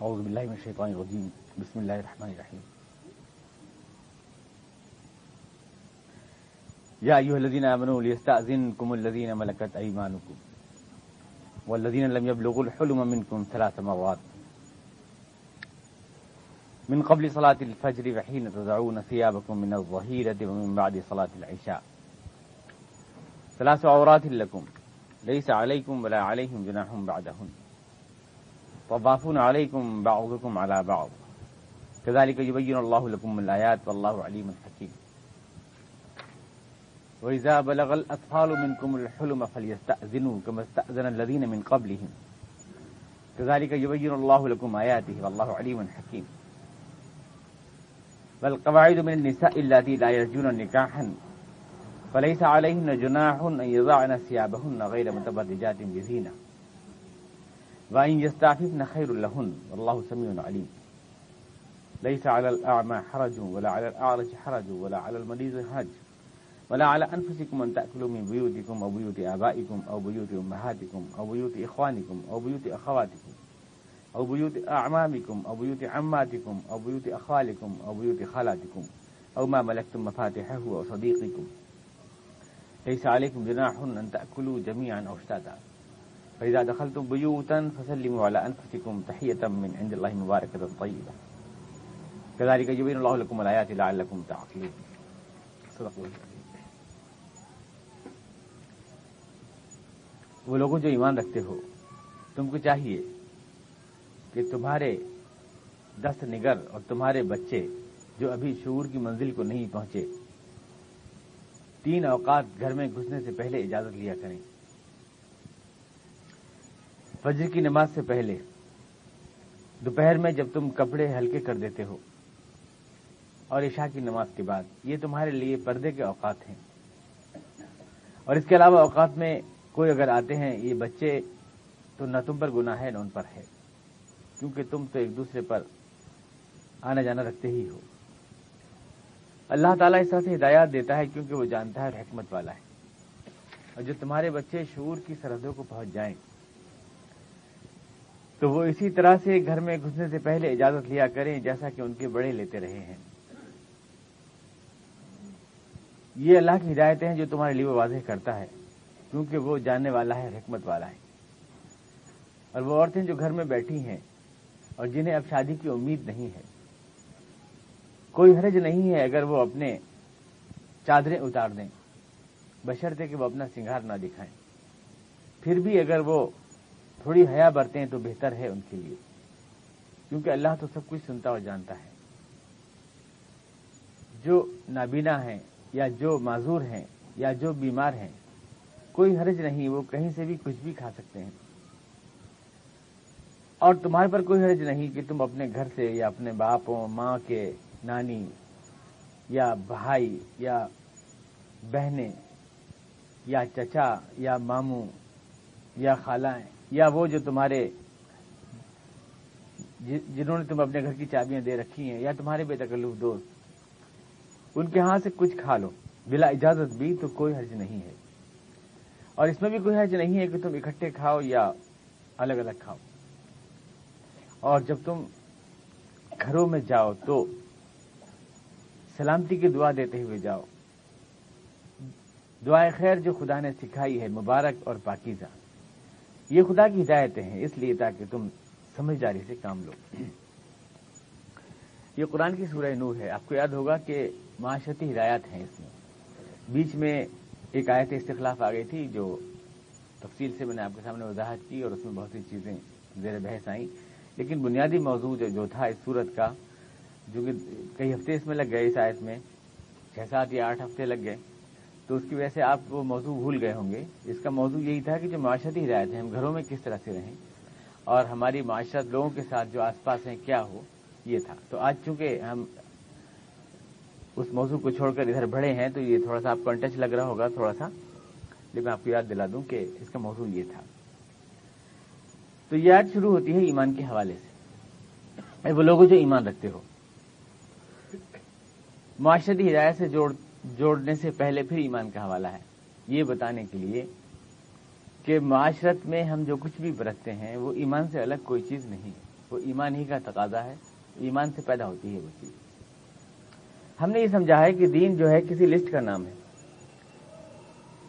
اعوذ باللہ من الشیطان الرجیم بسم اللہ الرحمن الرحیم یا ایھا الذین آمنوا لیستأذنکم الذین ملکت ایمانکم والذین لم یبلغوا الحلم منکم 3 مرات من قبل صلاة الفجر وحين تضعون ثيابكم من الظهيرة ومن بعد صلاة العشاء 3 عورات لكم ليس عليكم ولا عليهم جناح بعدهن طوافون عليكم بعضكم على بعض كذلك يبين الله لكم الآيات والله عليم حكيم وإذا بلغ الأطفال منكم الحلم فليستأذنوا كما استأذن الذين من قبلهم كذلك يبين الله لكم آياته والله عليم حكيم والقواعد من النساء اللاتي لا يرجون نكاحا فليس عليهن جناح أن يضعن ثيابهن غير متبرجات بزينة وإن يستعففن خير لهن والله سميع عليم ليس على الأعمى حرج ولا على الأعرج حرج ولا على المريض حرج ولا على أنفسكم أن تأكلوا من بيوتكم أو بيوت آبائكم أو بيوت أمهاتكم أو بيوت إخوانكم أو بيوت أخواتكم أو بيوت أعمامكم أو بيوت عماتكم أو بيوت أخوالكم أو بيوت خالاتكم أو ما ملكتم مفاتحه أو صديقكم ليس عليكم جناح أن تأكلوا جميعا أو أشتاتا فإذا دخلتم بيوتا فسلموا على أنفسكم تحية من عند الله مباركة طيبة كذلك يبين الله لكم الآيات لعلكم تعقلون صدق اللہ۔ وہ لوگوں جو ایمان رکھتے ہو، تم کو چاہیے کہ تمہارے دست نگر اور تمہارے بچے جو ابھی شعور کی منزل کو نہیں پہنچے 3 اوقات گھر میں گھسنے سے پہلے اجازت لیا کریں۔ فجر کی نماز سے پہلے، دوپہر میں جب تم کپڑے ہلکے کر دیتے ہو، اور عشاء کی نماز کے بعد۔ یہ تمہارے لیے پردے کے اوقات ہیں۔ اور اس کے علاوہ اوقات میں کوئی اگر آتے ہیں یہ بچے، تو نہ تم پر گناہ ہے نہ ان پر ہے، کیونکہ تم تو ایک دوسرے پر آنا جانا رکھتے ہی ہو۔ اللہ تعالیٰ اس طرح سے ہدایات دیتا ہے کیونکہ وہ جانتا ہے اور حکمت والا ہے۔ اور جو تمہارے بچے شعور کی سرحدوں کو پہنچ جائیں تو وہ اسی طرح سے گھر میں گھسنے سے پہلے اجازت لیا کریں جیسا کہ ان کے بڑے لیتے رہے ہیں۔ یہ اللہ کی ہدایتیں ہیں جو تمہارے لیے وہ واضح کرتا ہے کیونکہ وہ جاننے والا ہے اور حکمت والا ہے۔ اور وہ عورتیں جو گھر میں بیٹھی ہیں اور جنہیں اب شادی کی امید نہیں ہے، کوئی حرج نہیں ہے اگر وہ اپنے چادریں اتار دیں، بشرطے کہ وہ اپنا سنگار نہ دکھائیں۔ پھر بھی اگر وہ تھوڑی حیا برتیں تو بہتر ہے ان کے لیے، کیونکہ اللہ تو سب کچھ سنتا اور جانتا ہے۔ جو نابینا ہیں یا جو معذور ہیں یا جو بیمار ہیں، کوئی حرج نہیں، وہ کہیں سے بھی کچھ بھی کھا سکتے ہیں۔ اور تمہارے پر کوئی حرج نہیں کہ تم اپنے گھر سے یا اپنے باپوں ماں کے نانی یا بھائی یا بہنیں یا چچا یا ماموں یا خالائیں یا وہ جو تمہارے جنہوں نے تم اپنے گھر کی چابیاں دے رکھی ہیں یا تمہارے بے تکلف دوست، ان کے ہاں سے کچھ کھا لو بلا اجازت بھی، تو کوئی حرج نہیں ہے۔ اور اس میں بھی کوئی حرج نہیں ہے کہ تم اکٹھے کھاؤ یا الگ الگ کھاؤ۔ اور جب تم گھروں میں جاؤ تو سلامتی کی دعا دیتے ہوئے جاؤ۔ دعائے خیر جو خدا نے سکھائی ہے مبارک اور پاکیزہ، یہ خدا کی ہدایتیں ہیں، اس لیے تاکہ تم سمجھداری سے کام لو۔ یہ قرآن کی سورہ نور ہے۔ آپ کو یاد ہوگا کہ معاشرتی ہدایات ہیں اس میں۔ بیچ میں ایک آیت استخلاف آ گئی تھی جو تفصیل سے میں نے آپ کے سامنے وضاحت کی اور اس میں بہت سی چیزیں زیر بحث آئیں، لیکن بنیادی موضوع جو تھا اس صورت کا، جو کہ کئی ہفتے اس میں لگ گئے، اس آیت میں 6 7 یا 8 ہفتے لگ گئے، تو اس کی وجہ سے آپ وہ موضوع بھول گئے ہوں گے۔ اس کا موضوع یہی تھا کہ جو معاشرتی ہدایت ہیں، ہم گھروں میں کس طرح سے رہیں اور ہماری معاشرت لوگوں کے ساتھ جو آس پاس ہیں کیا ہو، یہ تھا۔ تو آج چونکہ ہم اس موضوع کو چھوڑ کر ادھر بڑھے ہیں تو یہ تھوڑا سا آپ کو انٹچ لگ رہا ہوگا تھوڑا سا، لیکن میں آپ کو یاد دلا دوں کہ اس کا موضوع یہ تھا۔ تو یہ آج شروع ہوتی ہے ایمان کے حوالے سے۔ اے وہ لوگوں جو ایمان رکھتے ہو، معاشرتی ہدایت سے جوڑنے سے پہلے پھر ایمان کا حوالہ ہے۔ یہ بتانے کے لیے کہ معاشرت میں ہم جو کچھ بھی برتتے ہیں وہ ایمان سے الگ کوئی چیز نہیں ہے، وہ ایمان ہی کا تقاضا ہے، ایمان سے پیدا ہوتی ہے وہ چیز۔ ہم نے یہ سمجھا ہے کہ دین جو ہے کسی لسٹ کا نام ہے،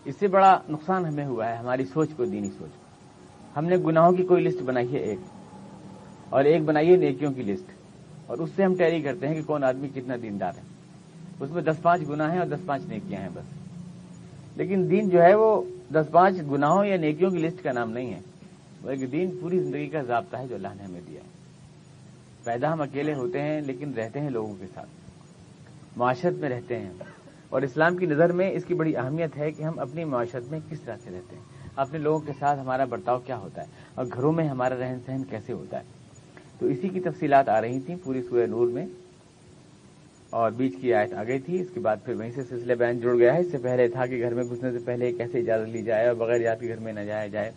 اس سے بڑا نقصان ہمیں ہوا ہے ہماری سوچ کو، دینی سوچ کو۔ ہم نے گناہوں کی کوئی لسٹ بنائی ہے ایک، اور ایک بنائی ہے نیکیوں کی لسٹ، اور اس سے ہم ٹیلی کرتے ہیں کہ کون آدمی کتنا دیندار ہے۔ اس میں 10-5 گناہ ہیں اور 10-5 نیکیاں ہیں بس۔ لیکن دین جو ہے وہ 10-5 گناہوں یا نیکیوں کی لسٹ کا نام نہیں ہے، بلکہ دین پوری زندگی کا ضابطہ ہے جو اللہ نے ہمیں دیا ہے۔ پیدا ہم اکیلے ہوتے ہیں لیکن رہتے ہیں لوگوں کے ساتھ، معاشرت میں رہتے ہیں، اور اسلام کی نظر میں اس کی بڑی اہمیت ہے کہ ہم اپنی معاشرت میں کس طرح سے رہتے ہیں، اپنے لوگوں کے ساتھ ہمارا برتاؤ کیا ہوتا ہے، اور گھروں میں ہمارا رہن سہن کیسے ہوتا ہے۔ تو اسی کی تفصیلات آ رہی تھیں پوری سورہ نور میں، اور بیچ کی آیت آ گئی تھی، اس کے بعد پھر وہیں سے سلسلہ بیان جڑ گیا ہے۔ اس سے پہلے تھا کہ گھر میں گھسنے سے پہلے کیسے اجازت لی جائے اور بغیر اجازت کے گھر میں نہ جایا جائے،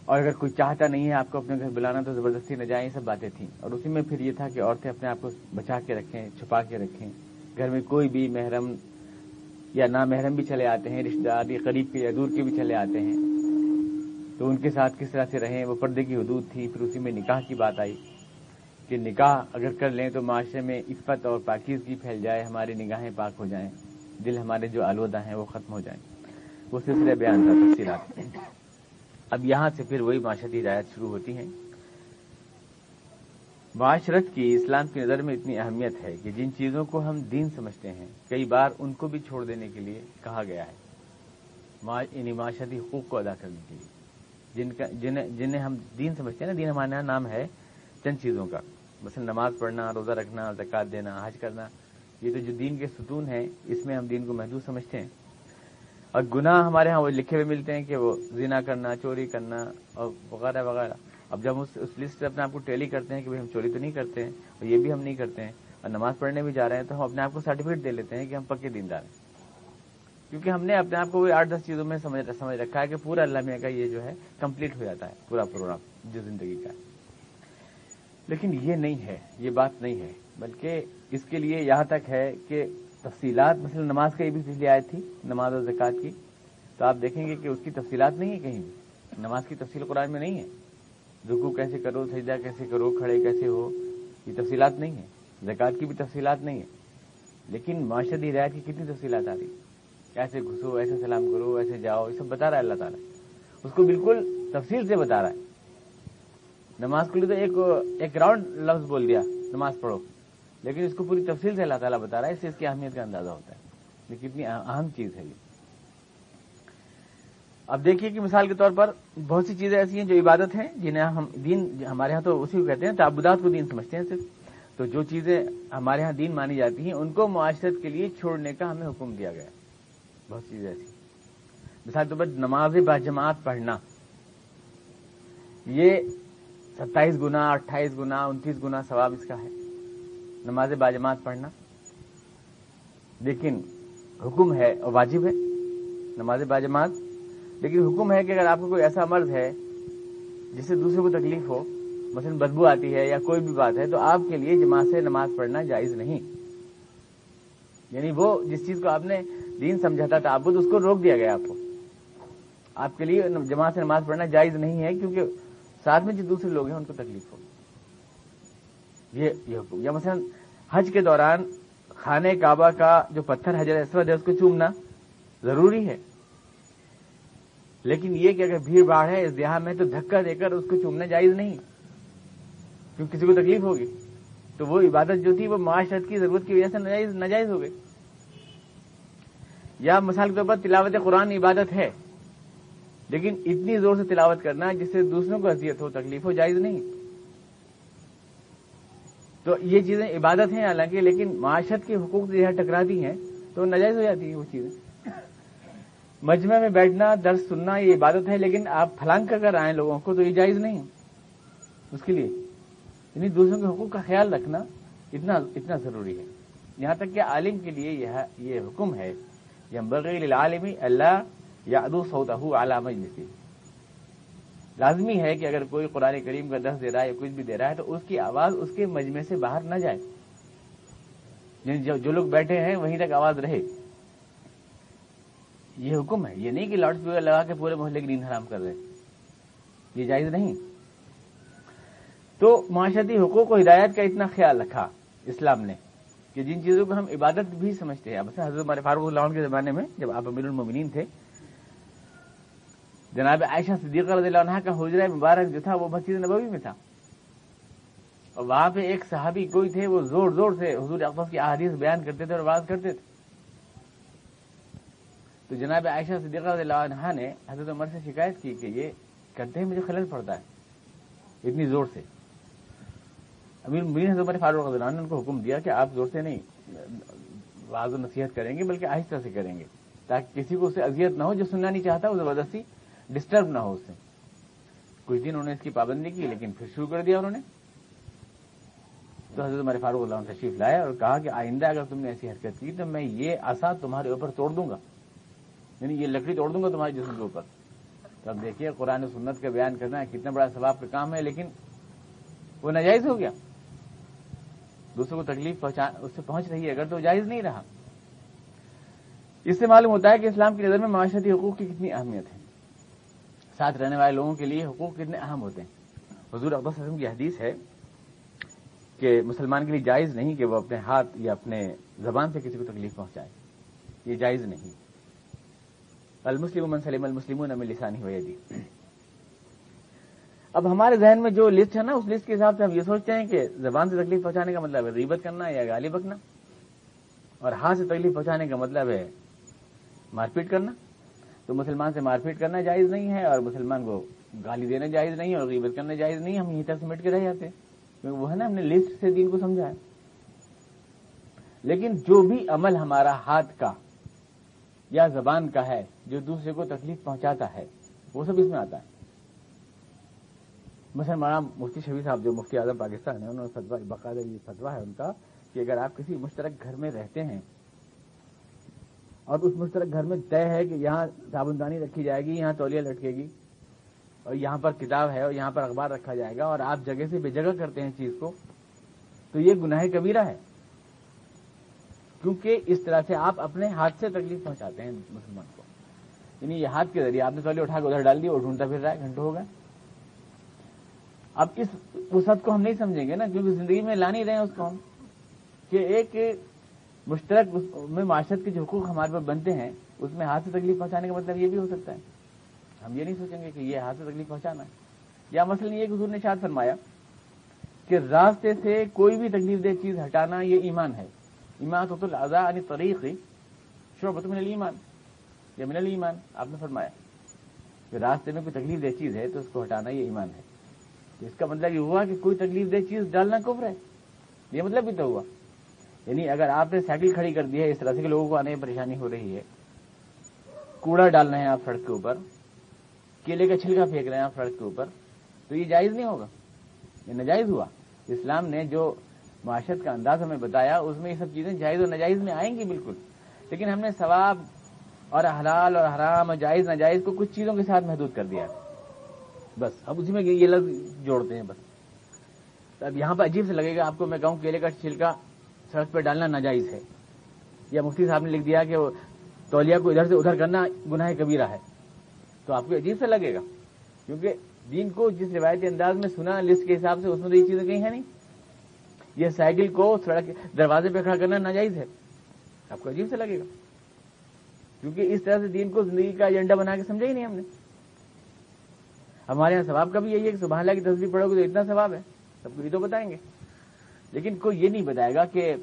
اور اگر کوئی چاہتا نہیں ہے آپ کو اپنے گھر بلانا تو زبردستی نہ جائیں، یہ سب باتیں تھیں۔ اور اسی میں پھر یہ تھا کہ عورتیں اپنے آپ کو بچا کے رکھیں، چھپا کے رکھیں، گھر میں کوئی بھی محرم یا نامحرم بھی چلے آتے ہیں، رشتہ دار یا قریب کے یا دور کے بھی چلے آتے ہیں تو ان کے ساتھ کس طرح سے رہیں، وہ پردے کی حدود تھی۔ پھر اسی میں نکاح کی بات آئی کہ نکاح اگر کر لیں تو معاشرے میں عفت اور پاکیزگی پھیل جائے، ہماری نگاہیں پاک ہو جائیں، دل ہمارے جو آلودہ ہیں وہ ختم ہو جائیں، وہ سلسلہ بیان تھا تفصیلات۔ اب یہاں سے پھر وہی معاشرتی ہدایت شروع ہوتی ہیں۔ معاشرت کی اسلام کی نظر میں اتنی اہمیت ہے کہ جن چیزوں کو ہم دین سمجھتے ہیں کئی بار ان کو بھی چھوڑ دینے کے لیے کہا گیا ہے، یعنی معاشرتی حقوق کو ادا کرنے کے لیے، جنہیں ہم دین سمجھتے ہیں نا۔ دین ہمارے یہاں نام ہے چند چیزوں کا، مثلا نماز پڑھنا، روزہ رکھنا، زکوٰۃ دینا، حج کرنا، یہ تو جو دین کے ستون ہیں اس میں ہم دین کو محدود سمجھتے ہیں۔ اور گناہ ہمارے ہاں وہ لکھے ہوئے ملتے ہیں کہ وہ زنا کرنا، چوری کرنا اور وغیرہ وغیرہ۔ اب جب اس لسٹ سے اپنے آپ کو ٹیلی کرتے ہیں کہ ہم چوری تو نہیں کرتے ہیں اور یہ بھی ہم نہیں کرتے ہیں اور نماز پڑھنے بھی جا رہے ہیں، تو ہم اپنے آپ کو سرٹیفکیٹ دے لیتے ہیں کہ ہم پکے دیندار ہیں، کیونکہ ہم نے اپنے آپ کو 8-10 چیزوں میں سمجھ رکھا ہے کہ پورا اللہ میاں کا یہ جو ہے کمپلیٹ ہو جاتا ہے پورا پروگرام جو زندگی کا ہے۔ لیکن یہ نہیں ہے، یہ بات نہیں ہے، بلکہ اس کے لیے یہاں تک ہے کہ تفصیلات، مثلا نماز کا یہ بھی پچھلی آیت تھی نماز اور زکوٰۃ کی، تو آپ دیکھیں گے کہ اس کی تفصیلات نہیں ہے کہیں بھی، نماز کی تفصیل قرآن میں نہیں ہے، رکوع کیسے کرو، سجدہ کیسے کرو، کھڑے کیسے ہو، یہ تفصیلات نہیں ہے، زکوٰۃ کی بھی تفصیلات نہیں ہے۔ لیکن معاشرتی ہدایت کی کتنی تفصیلات آ رہی، ایسے گھسو، ایسے سلام کرو، ایسے جاؤ، یہ سب بتا رہا ہے اللہ تعالیٰ، اس کو بالکل تفصیل سے بتا رہا ہے۔ نماز کے لیے تو ایک راؤنڈ لفظ بول دیا نماز پڑھو، لیکن اس کو پوری تفصیل سے اللہ تعالیٰ بتا رہا ہے، اس سے اس کی اہمیت کا اندازہ ہوتا ہے، یہ کتنی اہم چیز ہے یہ۔ اب دیکھیے کہ مثال کے طور پر بہت سی چیزیں ایسی ہیں جو عبادت ہیں، جنہیں ہم دین، ہمارے ہاں تو اسی کو کہتے ہیں، تعبدات کو دین سمجھتے ہیں صرف، تو جو چیزیں ہمارے ہاں دین مانی جاتی ہیں ان کو معاشرت کے لیے چھوڑنے کا ہمیں حکم دیا گیا ہے۔ بہت چیزیں ایسی، مثال کے طور پر نماز باجماعت پڑھنا، یہ 27 گنا، 28 گنا، 29 گنا ثواب اس کا ہے، نماز باجماعت پڑھنا۔ لیکن حکم ہے اور واجب ہے نماز باجماعت، لیکن حکم ہے کہ اگر آپ کو کوئی ایسا مرض ہے جس سے دوسرے کو تکلیف ہو، مثلا بدبو آتی ہے یا کوئی بھی بات ہے، تو آپ کے لیے جماعت سے نماز پڑھنا جائز نہیں، یعنی وہ جس چیز کو آپ نے دین سمجھا تھا تعبد، اس کو روک دیا گیا آپ کے لیے جماعت سے نماز پڑھنا جائز نہیں ہے، کیونکہ ساتھ میں جو دوسرے لوگ ہیں ان کو تکلیف ہو، یہ حکم۔ یا مثلا حج کے دوران خانہ کعبہ کا جو پتھر حجر اسود ہے اس کو چومنا ضروری ہے، لیکن یہ کہ اگر بھیڑ بھاڑ ہے ازدحام میں تو دھکا دے کر اس کو چومنا جائز نہیں، کیونکہ کسی کو تکلیف ہوگی، تو وہ عبادت جو تھی وہ معاشرت کی ضرورت کی وجہ سے ناجائز ہو گئی۔ یا مثال کے طور پر تلاوت قرآن عبادت ہے، لیکن اتنی زور سے تلاوت کرنا جس سے دوسروں کو اذیت ہو، تکلیف ہو، جائز نہیں۔ تو یہ چیزیں عبادت ہیں حالانکہ، لیکن معاشرت کے حقوق سے یہاں ٹکراتی ہیں تو ناجائز ہو جاتی ہیں وہ چیزیں۔ مجمع میں بیٹھنا، درس سننا یہ عبادت ہے، لیکن آپ پھلانگ کر کر آئیں لوگوں کو تو یہ جائز نہیں اس کے لیے، یعنی دوسروں کے حقوق کا خیال رکھنا اتنا ضروری ہے۔ یہاں تک کہ عالم کے لیے یہ حکم ہے، ينبغي للعالم الا يعدو صوته على مجلسه، لازمی ہے کہ اگر کوئی قرآن کریم کا درس دے رہا ہے یا کچھ بھی دے رہا ہے تو اس کی آواز اس کے مجمع سے باہر نہ جائے، یعنی جو لوگ بیٹھے ہیں وہیں تک آواز رہے۔ یہ حکم ہے، یہ نہیں کہ لاؤڈ اسپیکر لگا کے پورے محلے کی نیند حرام کر رہے، یہ جائز نہیں۔ تو معاشرتی حقوق و ہدایت کا اتنا خیال رکھا اسلام نے کہ جن چیزوں کو ہم عبادت بھی سمجھتے ہیں، مثلا حضرت عمر فاروق اللہ عنہ کے زمانے میں جب آپ امیر المومنین تھے، جناب عائشہ صدیقہ رضی اللہ عنہا کا حجرہ مبارک جو تھا وہ مسجد نبوی میں تھا، اور وہاں پہ ایک صحابی کوئی تھے، وہ زور زور سے حضور اقدس کی احادیث بیان کرتے تھے اور واعظ کرتے تھے۔ تو جناب عائشہ صدیقہ رضی اللہ عنہا نے حضرت عمر سے شکایت کی کہ یہ کرتے ہیں مجھے خلل پڑتا ہے اتنی زور سے۔ امیر المومنین حضرت عمر فاروق رضی اللہ عنہ نے ان کو حکم دیا کہ آپ زور سے نہیں واعظ و نصیحت کریں گے بلکہ آہستہ سے کریں گے، تاکہ کسی کو اس سے اذیت نہ ہو، جو سننا نہیں چاہتا وہ زبردستی ڈسٹرب نہ ہو اس سے۔ کچھ دن انہوں نے اس کی پابندی کی، لیکن پھر شروع کر دیا انہوں نے۔ تو حضرت عمر فاروق اللہ عنہ تشریف لائے اور کہا کہ آئندہ اگر تم نے ایسی حرکت کی تو میں یہ عصا تمہارے اوپر توڑ دوں گا، یعنی یہ لکڑی توڑ دوں گا تمہارے جسم کے اوپر۔ تو اب دیکھیے قرآن و سنت کا بیان کرنا کتنا بڑا ثواب کا کام ہے، لیکن وہ ناجائز ہو گیا، دوسروں کو تکلیف اس سے پہنچ رہی ہے اگر تو جائز نہیں رہا۔ اس سے معلوم ہوتا ہے کہ اسلام کی نظر میں معاشرتی حقوق کی کتنی اہمیت ہے، ساتھ رہنے والے لوگوں کے لیے حقوق کتنے اہم ہوتے ہیں۔ حضور اقدس صلی اللہ علیہ وسلم کی حدیث ہے کہ مسلمان کے لیے جائز نہیں کہ وہ اپنے ہاتھ یا اپنے زبان سے کسی کو تکلیف پہنچائے، یہ جائز نہیں۔ المسلم من سلم المسلمون من لسانہ و یدہ۔ اب ہمارے ذہن میں جو لسٹ ہے نا، اس لسٹ کے حساب سے ہم یہ سوچتے ہیں کہ زبان سے تکلیف پہنچانے کا مطلب ہے غیبت کرنا یا گالی بکنا، اور ہاتھ سے تکلیف پہنچانے کا مطلب ہے مار پیٹ کرنا۔ تو مسلمان سے مار پیٹ کرنا جائز نہیں ہے، اور مسلمان کو گالی دینا جائز نہیں ہے، اور غیبت کرنا جائز نہیں ہے۔ ہم یہیں تک سمٹ کے رہ جاتے ہیں، کیونکہ وہ ہے نا ہم نے لسٹ سے دین کو سمجھا ہے۔ لیکن جو بھی عمل ہمارا ہاتھ کا یا زبان کا ہے جو دوسرے کو تکلیف پہنچاتا ہے، وہ سب اس میں آتا ہے۔ مثلا مولانا مفتی شفیع صاحب جو مفتی اعظم پاکستان ہے، انہوں نے فتویٰ، باقاعدہ یہ فتویٰ ہے ان کا کہ اگر آپ کسی مشترک گھر میں رہتے ہیں اور اس مشترک گھر میں طے ہے کہ یہاں صابن دانی رکھی جائے گی، یہاں تولیہ لٹکے گی، اور یہاں پر کتاب ہے اور یہاں پر اخبار رکھا جائے گا، اور آپ جگہ سے بے جگہ کرتے ہیں چیز کو، تو یہ گناہ کبیرہ ہے، کیونکہ اس طرح سے آپ اپنے ہاتھ سے تکلیف پہنچاتے ہیں مسلمان کو۔ یعنی یہ ہاتھ کے ذریعے آپ نے تولیہ اٹھا کے ادھر ڈال دیا اور ڈھونڈتا پھر رہا ہے، گھنٹوں ہو گئے۔ اب اس وسعت کو ہم نہیں سمجھیں گے نا، کیونکہ زندگی میں لا نہیں رہے ہیں اس کو ہم، کہ ایک مشترک میں معاشرت کے جو حقوق ہمارے پر بنتے ہیں اس میں ہاتھ سے تکلیف پہنچانے کا مطلب یہ بھی ہو سکتا ہے۔ ہم یہ نہیں سوچیں گے کہ یہ ہاتھ سے تکلیف پہنچانا ہے۔ یا مثلا یہ حضور نے ارشاد فرمایا کہ راستے سے کوئی بھی تکلیف دہ چیز ہٹانا یہ ایمان ہے۔ اماطۃ الاذی عن الطریق شعبۃ من الایمان، یا من الایمان، آپ نے فرمایا کہ راستے میں کوئی تکلیف دہ چیز ہے تو اس کو ہٹانا یہ ایمان ہے۔ اس کا مطلب یہ ہوا کہ کوئی تکلیف دہ چیز ڈالنا کفر ہے، یہ مطلب بھی تو ہوا۔ یعنی اگر آپ نے سائیکل کھڑی کر دی ہے اس طرح سے کہ لوگوں کو آنے میں پریشانی ہو رہی ہے، کوڑا ڈالنا ہے آپ سڑک کے اوپر، کیلے کا چھلکا پھینک رہے ہیں آپ سڑک کے اوپر، تو یہ جائز نہیں ہوگا، یہ ناجائز ہوا۔ اسلام نے جو معاشرت کا انداز ہمیں بتایا اس میں یہ سب چیزیں جائز اور ناجائز میں آئیں گی بالکل، لیکن ہم نے ثواب اور حلال اور حرام اور جائز ناجائز کو کچھ چیزوں کے ساتھ محدود کر دیا ہے بس۔ اب اسی میں یہ لفظ جوڑتے ہیں بس۔ تو اب یہاں پہ عجیب سے لگے گا آپ کو میں کہوں کیلے کا چھلکا سڑک پہ ڈالنا ناجائز ہے، یا مفتی صاحب نے لکھ دیا کہ تولیہ کو ادھر سے ادھر کرنا گناہ کبیرہ ہے، تو آپ کو عجیب سے لگے گا، کیونکہ دین کو جس روایتی انداز میں سنا لسٹ کے حساب سے اس میں تو یہ چیزیں کہیں ہیں نہیں۔ یہ سائیکل کو سڑک دروازے پہ کھڑا کرنا ناجائز ہے، آپ کو عجیب سے لگے گا، کیونکہ اس طرح سے دین کو زندگی کا ایجنڈا بنا کے سمجھا ہی نہیں ہم نے۔ ہمارے یہاں ثواب کا بھی یہی ہے کہ سبحان اللہ کی تصویر پڑھو گے تو اتنا ثواب ہے، سب کو یہ تو بتائیں گے، لیکن کوئی یہ نہیں بتائے گا کہ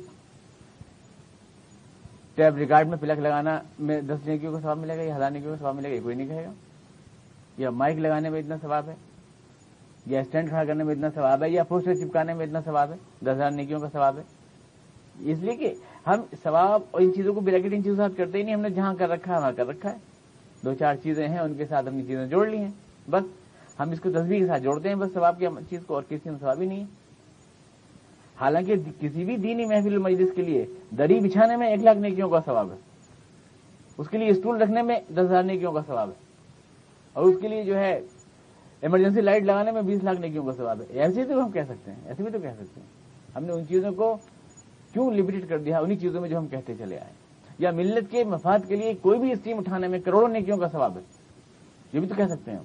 ٹیپ ریکارڈ میں پلک لگانا میں 10 نیکیوں کا ثواب ملے گا یا 1000 نیکیوں کا ثواب ملے گا، یہ کوئی نہیں کہے گا۔ یا مائک لگانے میں اتنا ثواب ہے، یا اسٹینڈ کھڑا کرنے میں اتنا ثواب ہے، یا پوسٹر چپکانے میں اتنا ثواب ہے، 10,000 نیکیوں کا ثواب ہے۔ اس لیے کہ ہم ثواب اور ان چیزوں کو بریکٹ ان چیزوں کے ساتھ کرتے ہی نہیں، ہم نے جہاں کر رکھا ہے وہاں کر رکھا ہے، 2-4 چیزیں ہیں ان کے ساتھ اپنی چیزیں جوڑ لی ہیں، بس ہم اس کو تصویر کے ساتھ جوڑتے ہیں بس ثواب کی چیز کو، اور کسی میں ثواب ہی نہیں ہے۔ حالانکہ کسی بھی دینی محفل مجلس کے لیے دری بچھانے میں 1 لاکھ نیکیوں کا ثواب ہے، اس کے لیے اسٹول رکھنے میں 10,000 نیکیوں کا ثواب ہے، اور اس کے لیے جو ہے ایمرجنسی لائٹ لگانے میں 20 لاکھ نیکیوں کا ثواب ہے۔ ایسے تو ہم کہہ سکتے ہیں، ایسے بھی تو کہہ سکتے ہیں۔ ہم نے ان چیزوں کو کیوں لمیٹڈ کر دیا انہی چیزوں میں جو ہم کہتے چلے آئے۔ یا ملت کے مفاد کے لیے کوئی بھی اسکیم اٹھانے میں کروڑوں نیکیوں کا ثواب ہے، یہ بھی تو کہہ سکتے ہیں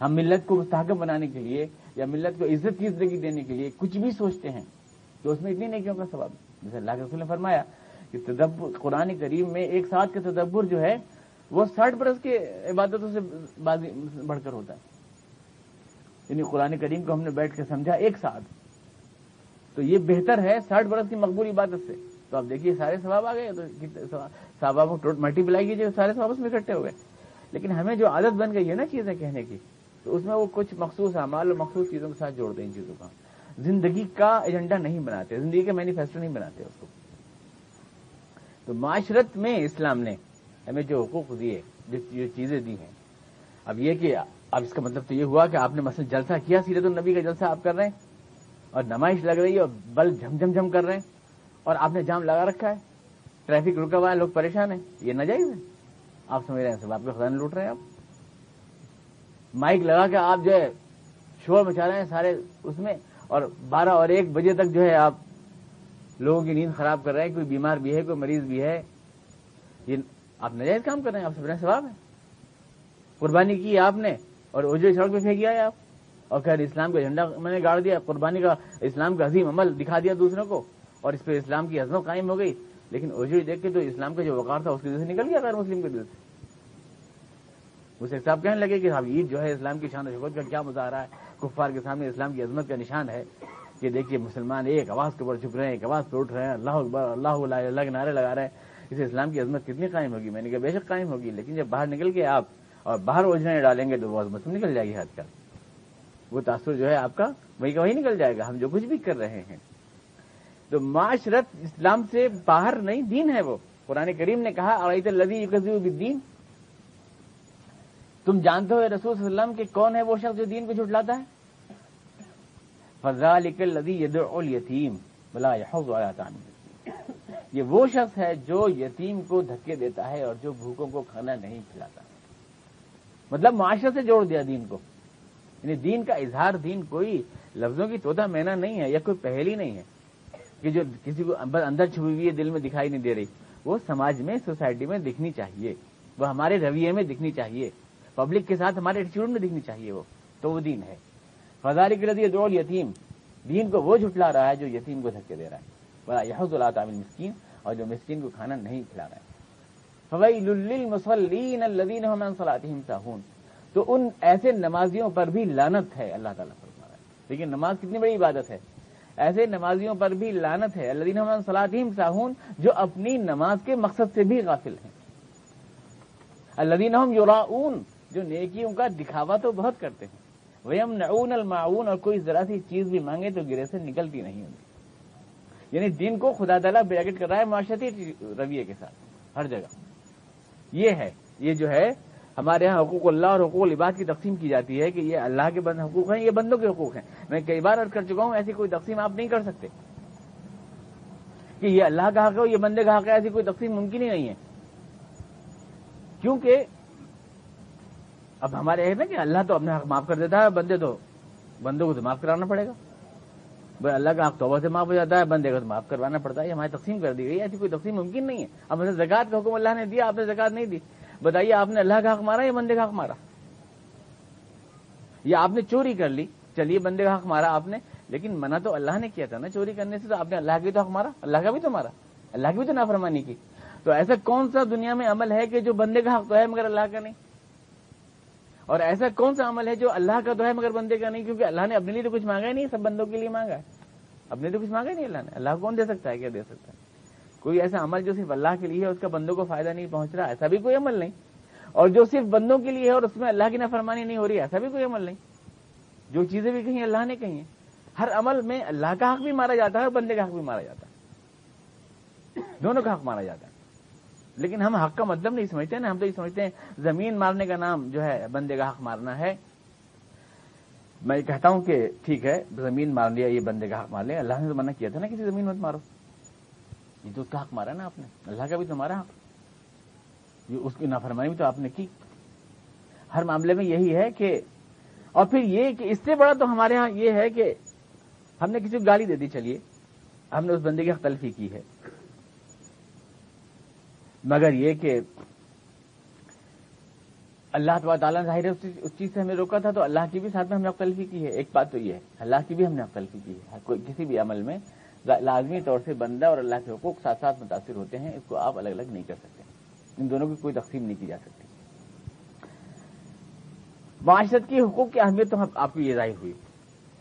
ہم ملت کو مستحکم بنانے کے لیے یا ملت کو عزت کی زندگی دینے کے لیے کچھ بھی سوچتے ہیں تو اس میں اتنی نیکیوں کا ثواب ہے۔ جیسے اللہ کے رسول نے فرمایا کہ تدبر قرآن کریم میں ایک ساتھ کا تدبر جو ہے وہ 60 برس کی عبادتوں سے بڑھ کر ہوتا ہے، یعنی قرآن کریم کو ہم نے بیٹھ کے سمجھا ایک ساتھ تو یہ بہتر ہے 60 برس کی مقبول عبادت سے۔ تو آپ دیکھیے سارے ثواب آ گئے، تو ثواب کو ملٹی پلائی کیجیے، سارے ثواب اس میں اکٹھے ہو گئے۔ لیکن ہمیں جو عادت بن گئی ہے نا چیزیں کہنے کی، تو اس میں وہ کچھ مخصوص اعمال اور مخصوص چیزوں کے ساتھ جوڑ دیں ان چیزوں کا، زندگی کا ایجنڈا نہیں بناتے، زندگی کا مینیفیسٹو نہیں بناتے اس کو۔ تو معاشرت میں اسلام نے ہمیں جو حقوق دیے، جو چیزیں دی ہیں، اب یہ کہ اب اس کا مطلب تو یہ ہوا کہ آپ نے مثلا جلسہ کیا، سیرت النبی کا جلسہ آپ کر رہے ہیں اور نمائش لگ رہی ہے اور بل جھم جھم جھم کر رہے ہیں اور آپ نے جام لگا رکھا ہے، ٹریفک رکا ہوا ہے، لوگ پریشان ہیں، یہ ناجائز ہے۔ آپ سمجھ رہے ہیں سب آپ کے خزانے لوٹ رہے ہیں، آپ مائک لگا کے آپ جو ہے شور مچا رہے ہیں سارے اس میں، اور 12 اور 1 بجے تک جو ہے آپ لوگوں کی نیند خراب کر رہے ہیں، کوئی بیمار بھی ہے، کوئی مریض بھی ہے، یہ آپ ناجائز کام کر رہے ہیں، آپ سمجھ رہے ہیں ثواب ہے۔ قربانی کی آپ نے اور اجڑی سڑک پہ پھینک آئے آپ اور خیر اسلام کا جھنڈا میں نے گاڑ دیا، قربانی کا اسلام کا عظیم عمل دکھا دیا دوسروں کو اور اس پہ اسلام کی عظمت قائم ہو گئی، لیکن اجڑی دیکھ کے تو اسلام کا جو وقار تھا اس کے دل سے نکل گیا غیر مسلم کے دل سے۔ اسے صاحب کہنے لگے کہ صاحب عید جو ہے اسلام کی شان و شوکت کا کیا مظاہرہ ہے، کفار کے سامنے اسلام کی عظمت کا نشان ہے کہ دیکھیے مسلمان ایک آواز کے اوپر جھک رہے ہیں، ایک آواز پہ اٹھ رہے ہیں، اللہ اکبر اللہ لا الہ الا اللہ کے نعرے لگا رہے ہیں، اسے اسلام کی عظمت کتنی قائم ہوگی؟ میں نے کہا بے شک قائم ہوگی، لیکن جب باہر نکل کے آپ اور باہر اوجھنے ڈالیں گے تو وہ عظمت نکل جائے گی ہاتھ کا، وہ تاثر جو ہے آپ کا وہی کا وہی نکل جائے گا، ہم جو کچھ بھی کر رہے ہیں۔ تو معاشرت اسلام سے باہر نہیں، دین ہے وہ۔ قرآن کریم نے کہا ارأیت الذی یکذب بالدین، تم جانتے ہو رسول صلی اللہ علیہ وسلم کہ کون ہے وہ شخص جو دین کو جھٹلاتا ہے؟ فذلک الذی یدعو الیتیم ولا یحض علی طعام المسکین، یہ وہ شخص ہے جو یتیم کو دھکے دیتا ہے اور جو بھوکوں کو کھانا نہیں کھلاتا۔ مطلب معاشرت سے جوڑ دیا دین کو، یعنی دین کا اظہار، دین کوئی لفظوں کی طوطا مینا نہیں ہے یا کوئی پہلی نہیں ہے کہ جو کسی کو اندر چھپی ہوئی ہے دل میں دکھائی نہیں دے رہی، وہ سماج میں سوسائٹی میں دکھنی چاہیے، وہ ہمارے رویے میں دکھنی چاہیے، پبلک کے ساتھ ہمارے ایٹیٹیوڈ میں دکھنی چاہیے، وہ تو وہ دین ہے۔ فذلک الذی یدعو الیتیم، دین کو وہ جھٹلا رہا ہے جو یتیم کو دھکے دے رہا ہے، ولا یحض علی طعام المسکین، اور جو مسکین کو کھانا نہیں کھلا رہا ہے۔ فویل للمصلین الذین هم عن صلاتهم ساہون، تو ان ایسے نمازیوں پر بھی لعنت ہے، اللہ تعالیٰ فرما رہا ہے۔ لیکن نماز کتنی بڑی عبادت ہے، ایسے نمازیوں پر بھی لعنت ہے، الذین هم عن صلاتهم ساہون، جو اپنی نماز کے مقصد سے بھی غافل ہیں، الذین هم یراؤون، جو نیکیوں کا دکھاوا تو بہت کرتے ہیں، ویمنعون الماعون، اور کوئی ذرا سی چیز بھی مانگے تو گرے سے نکلتی نہیں ہوتی۔ یعنی دین کو خدا تعالیٰ بریکٹ کر رہا ہے معاشرتی رویے کے ساتھ ہر جگہ۔ یہ ہے، یہ جو ہے ہمارے ہاں حقوق اللہ اور حقوق العباد کی تقسیم کی جاتی ہے کہ یہ اللہ کے حقوق ہیں، یہ بندوں کے حقوق ہیں۔ میں کئی بار عرض کر چکا ہوں ایسی کوئی تقسیم آپ نہیں کر سکتے کہ یہ اللہ کا حق ہے یہ بندے کا حق ہے، ایسی کوئی تقسیم ممکن ہی نہیں ہے، کیونکہ اب ہمارے ہے نا کہ اللہ تو اپنے حق معاف کر دیتا ہے، بندوں کو تو معاف کرانا پڑے گا، بھائی اللہ کا حق توبہ سے معاف ہو جاتا ہے، بندے کو تو معاف کروانا پڑتا ہے، یہ ہماری تقسیم کر دی گئی ہے، ایسی کوئی تقسیم ممکن نہیں ہے۔ اب مثلا زکوٰۃ کا حکم اللہ نے دیا، آپ نے زکوٰۃ نہیں دی، بتائیے آپ نے اللہ کا حق مارا یا بندے کا حق مارا؟ یا آپ نے چوری کر لی، چلیے بندے کا حق مارا آپ نے، لیکن منع تو اللہ نے کیا تھا نا چوری کرنے سے، تو آپ نے اللہ کا بھی تو حق مارا، اللہ کا بھی تو مارا، اللہ کی بھی تو نافرمانی کی۔ تو ایسا کون سا دنیا میں عمل ہے کہ جو بندے کا حق تو ہے مگر اللہ کا نہیں؟ اور ایسا کون سا عمل ہے جو اللہ کا تو ہے مگر بندے کا نہیں؟ کیونکہ اللہ نے اپنے لیے تو کچھ مانگا ہی نہیں، سب بندوں کے لیے مانگا ہے، اپنے تو کچھ مانگا ہی نہیں اللہ نے۔ اللہ کون دے سکتا ہے؟ کیا دے سکتا ہے؟ کوئی ایسا عمل جو صرف اللہ کے لیے ہے، اس کا بندوں کو فائدہ نہیں پہنچ رہا، ایسا بھی کوئی عمل نہیں، اور جو صرف بندوں کے لیے ہے اور اس میں اللہ کی نافرمانی نہیں ہو رہی، ایسا بھی کوئی عمل نہیں۔ جو چیزیں بھی کہیں اللہ نے کہی ہیں، ہر عمل میں اللہ کا حق بھی مارا جاتا ہے اور بندے کا حق بھی مارا جاتا ہے، دونوں کا حق مارا جاتا ہے۔ لیکن ہم حق کا مطلب نہیں سمجھتے نا، ہم تو یہ سمجھتے ہیں زمین مارنے کا نام جو ہے بندے کا حق مارنا ہے۔ میں کہتا ہوں کہ ٹھیک ہے زمین مار لیا، یہ بندے کا حق مار لیا، اللہ نے تو منع کیا تھا نا کسی زمین مت مارو، یہ تو اس کا حق مارا نا آپ نے، اللہ کا بھی تو مارا حق، یہ اس کی نافرمانی بھی تو آپ نے کی۔ ہر معاملے میں یہی ہے کہ، اور پھر یہ کہ اس سے بڑا تو ہمارے ہاں یہ ہے کہ ہم نے کسی کو گالی دے دی، چلیے ہم نے اس بندے کی حق تلفی کی ہے، مگر یہ کہ اللہ تعالیٰ نے ظاہر ہے اس چیز سے ہمیں روکا تھا، تو اللہ کی بھی ساتھ میں ہم نے غلطی کی ہے. ایک بات تو یہ ہے، اللہ کی بھی ہم نے غلطی کی ہے. کوئی کسی بھی عمل میں لازمی طور سے بندہ اور اللہ کے حقوق ساتھ ساتھ متاثر ہوتے ہیں، اس کو آپ الگ الگ نہیں کر سکتے، ان دونوں کی کوئی تقسیم نہیں کی جا سکتی. معاشرت کی حقوق کی اہمیت تو آپ کو یہ ظاہر ہوئی.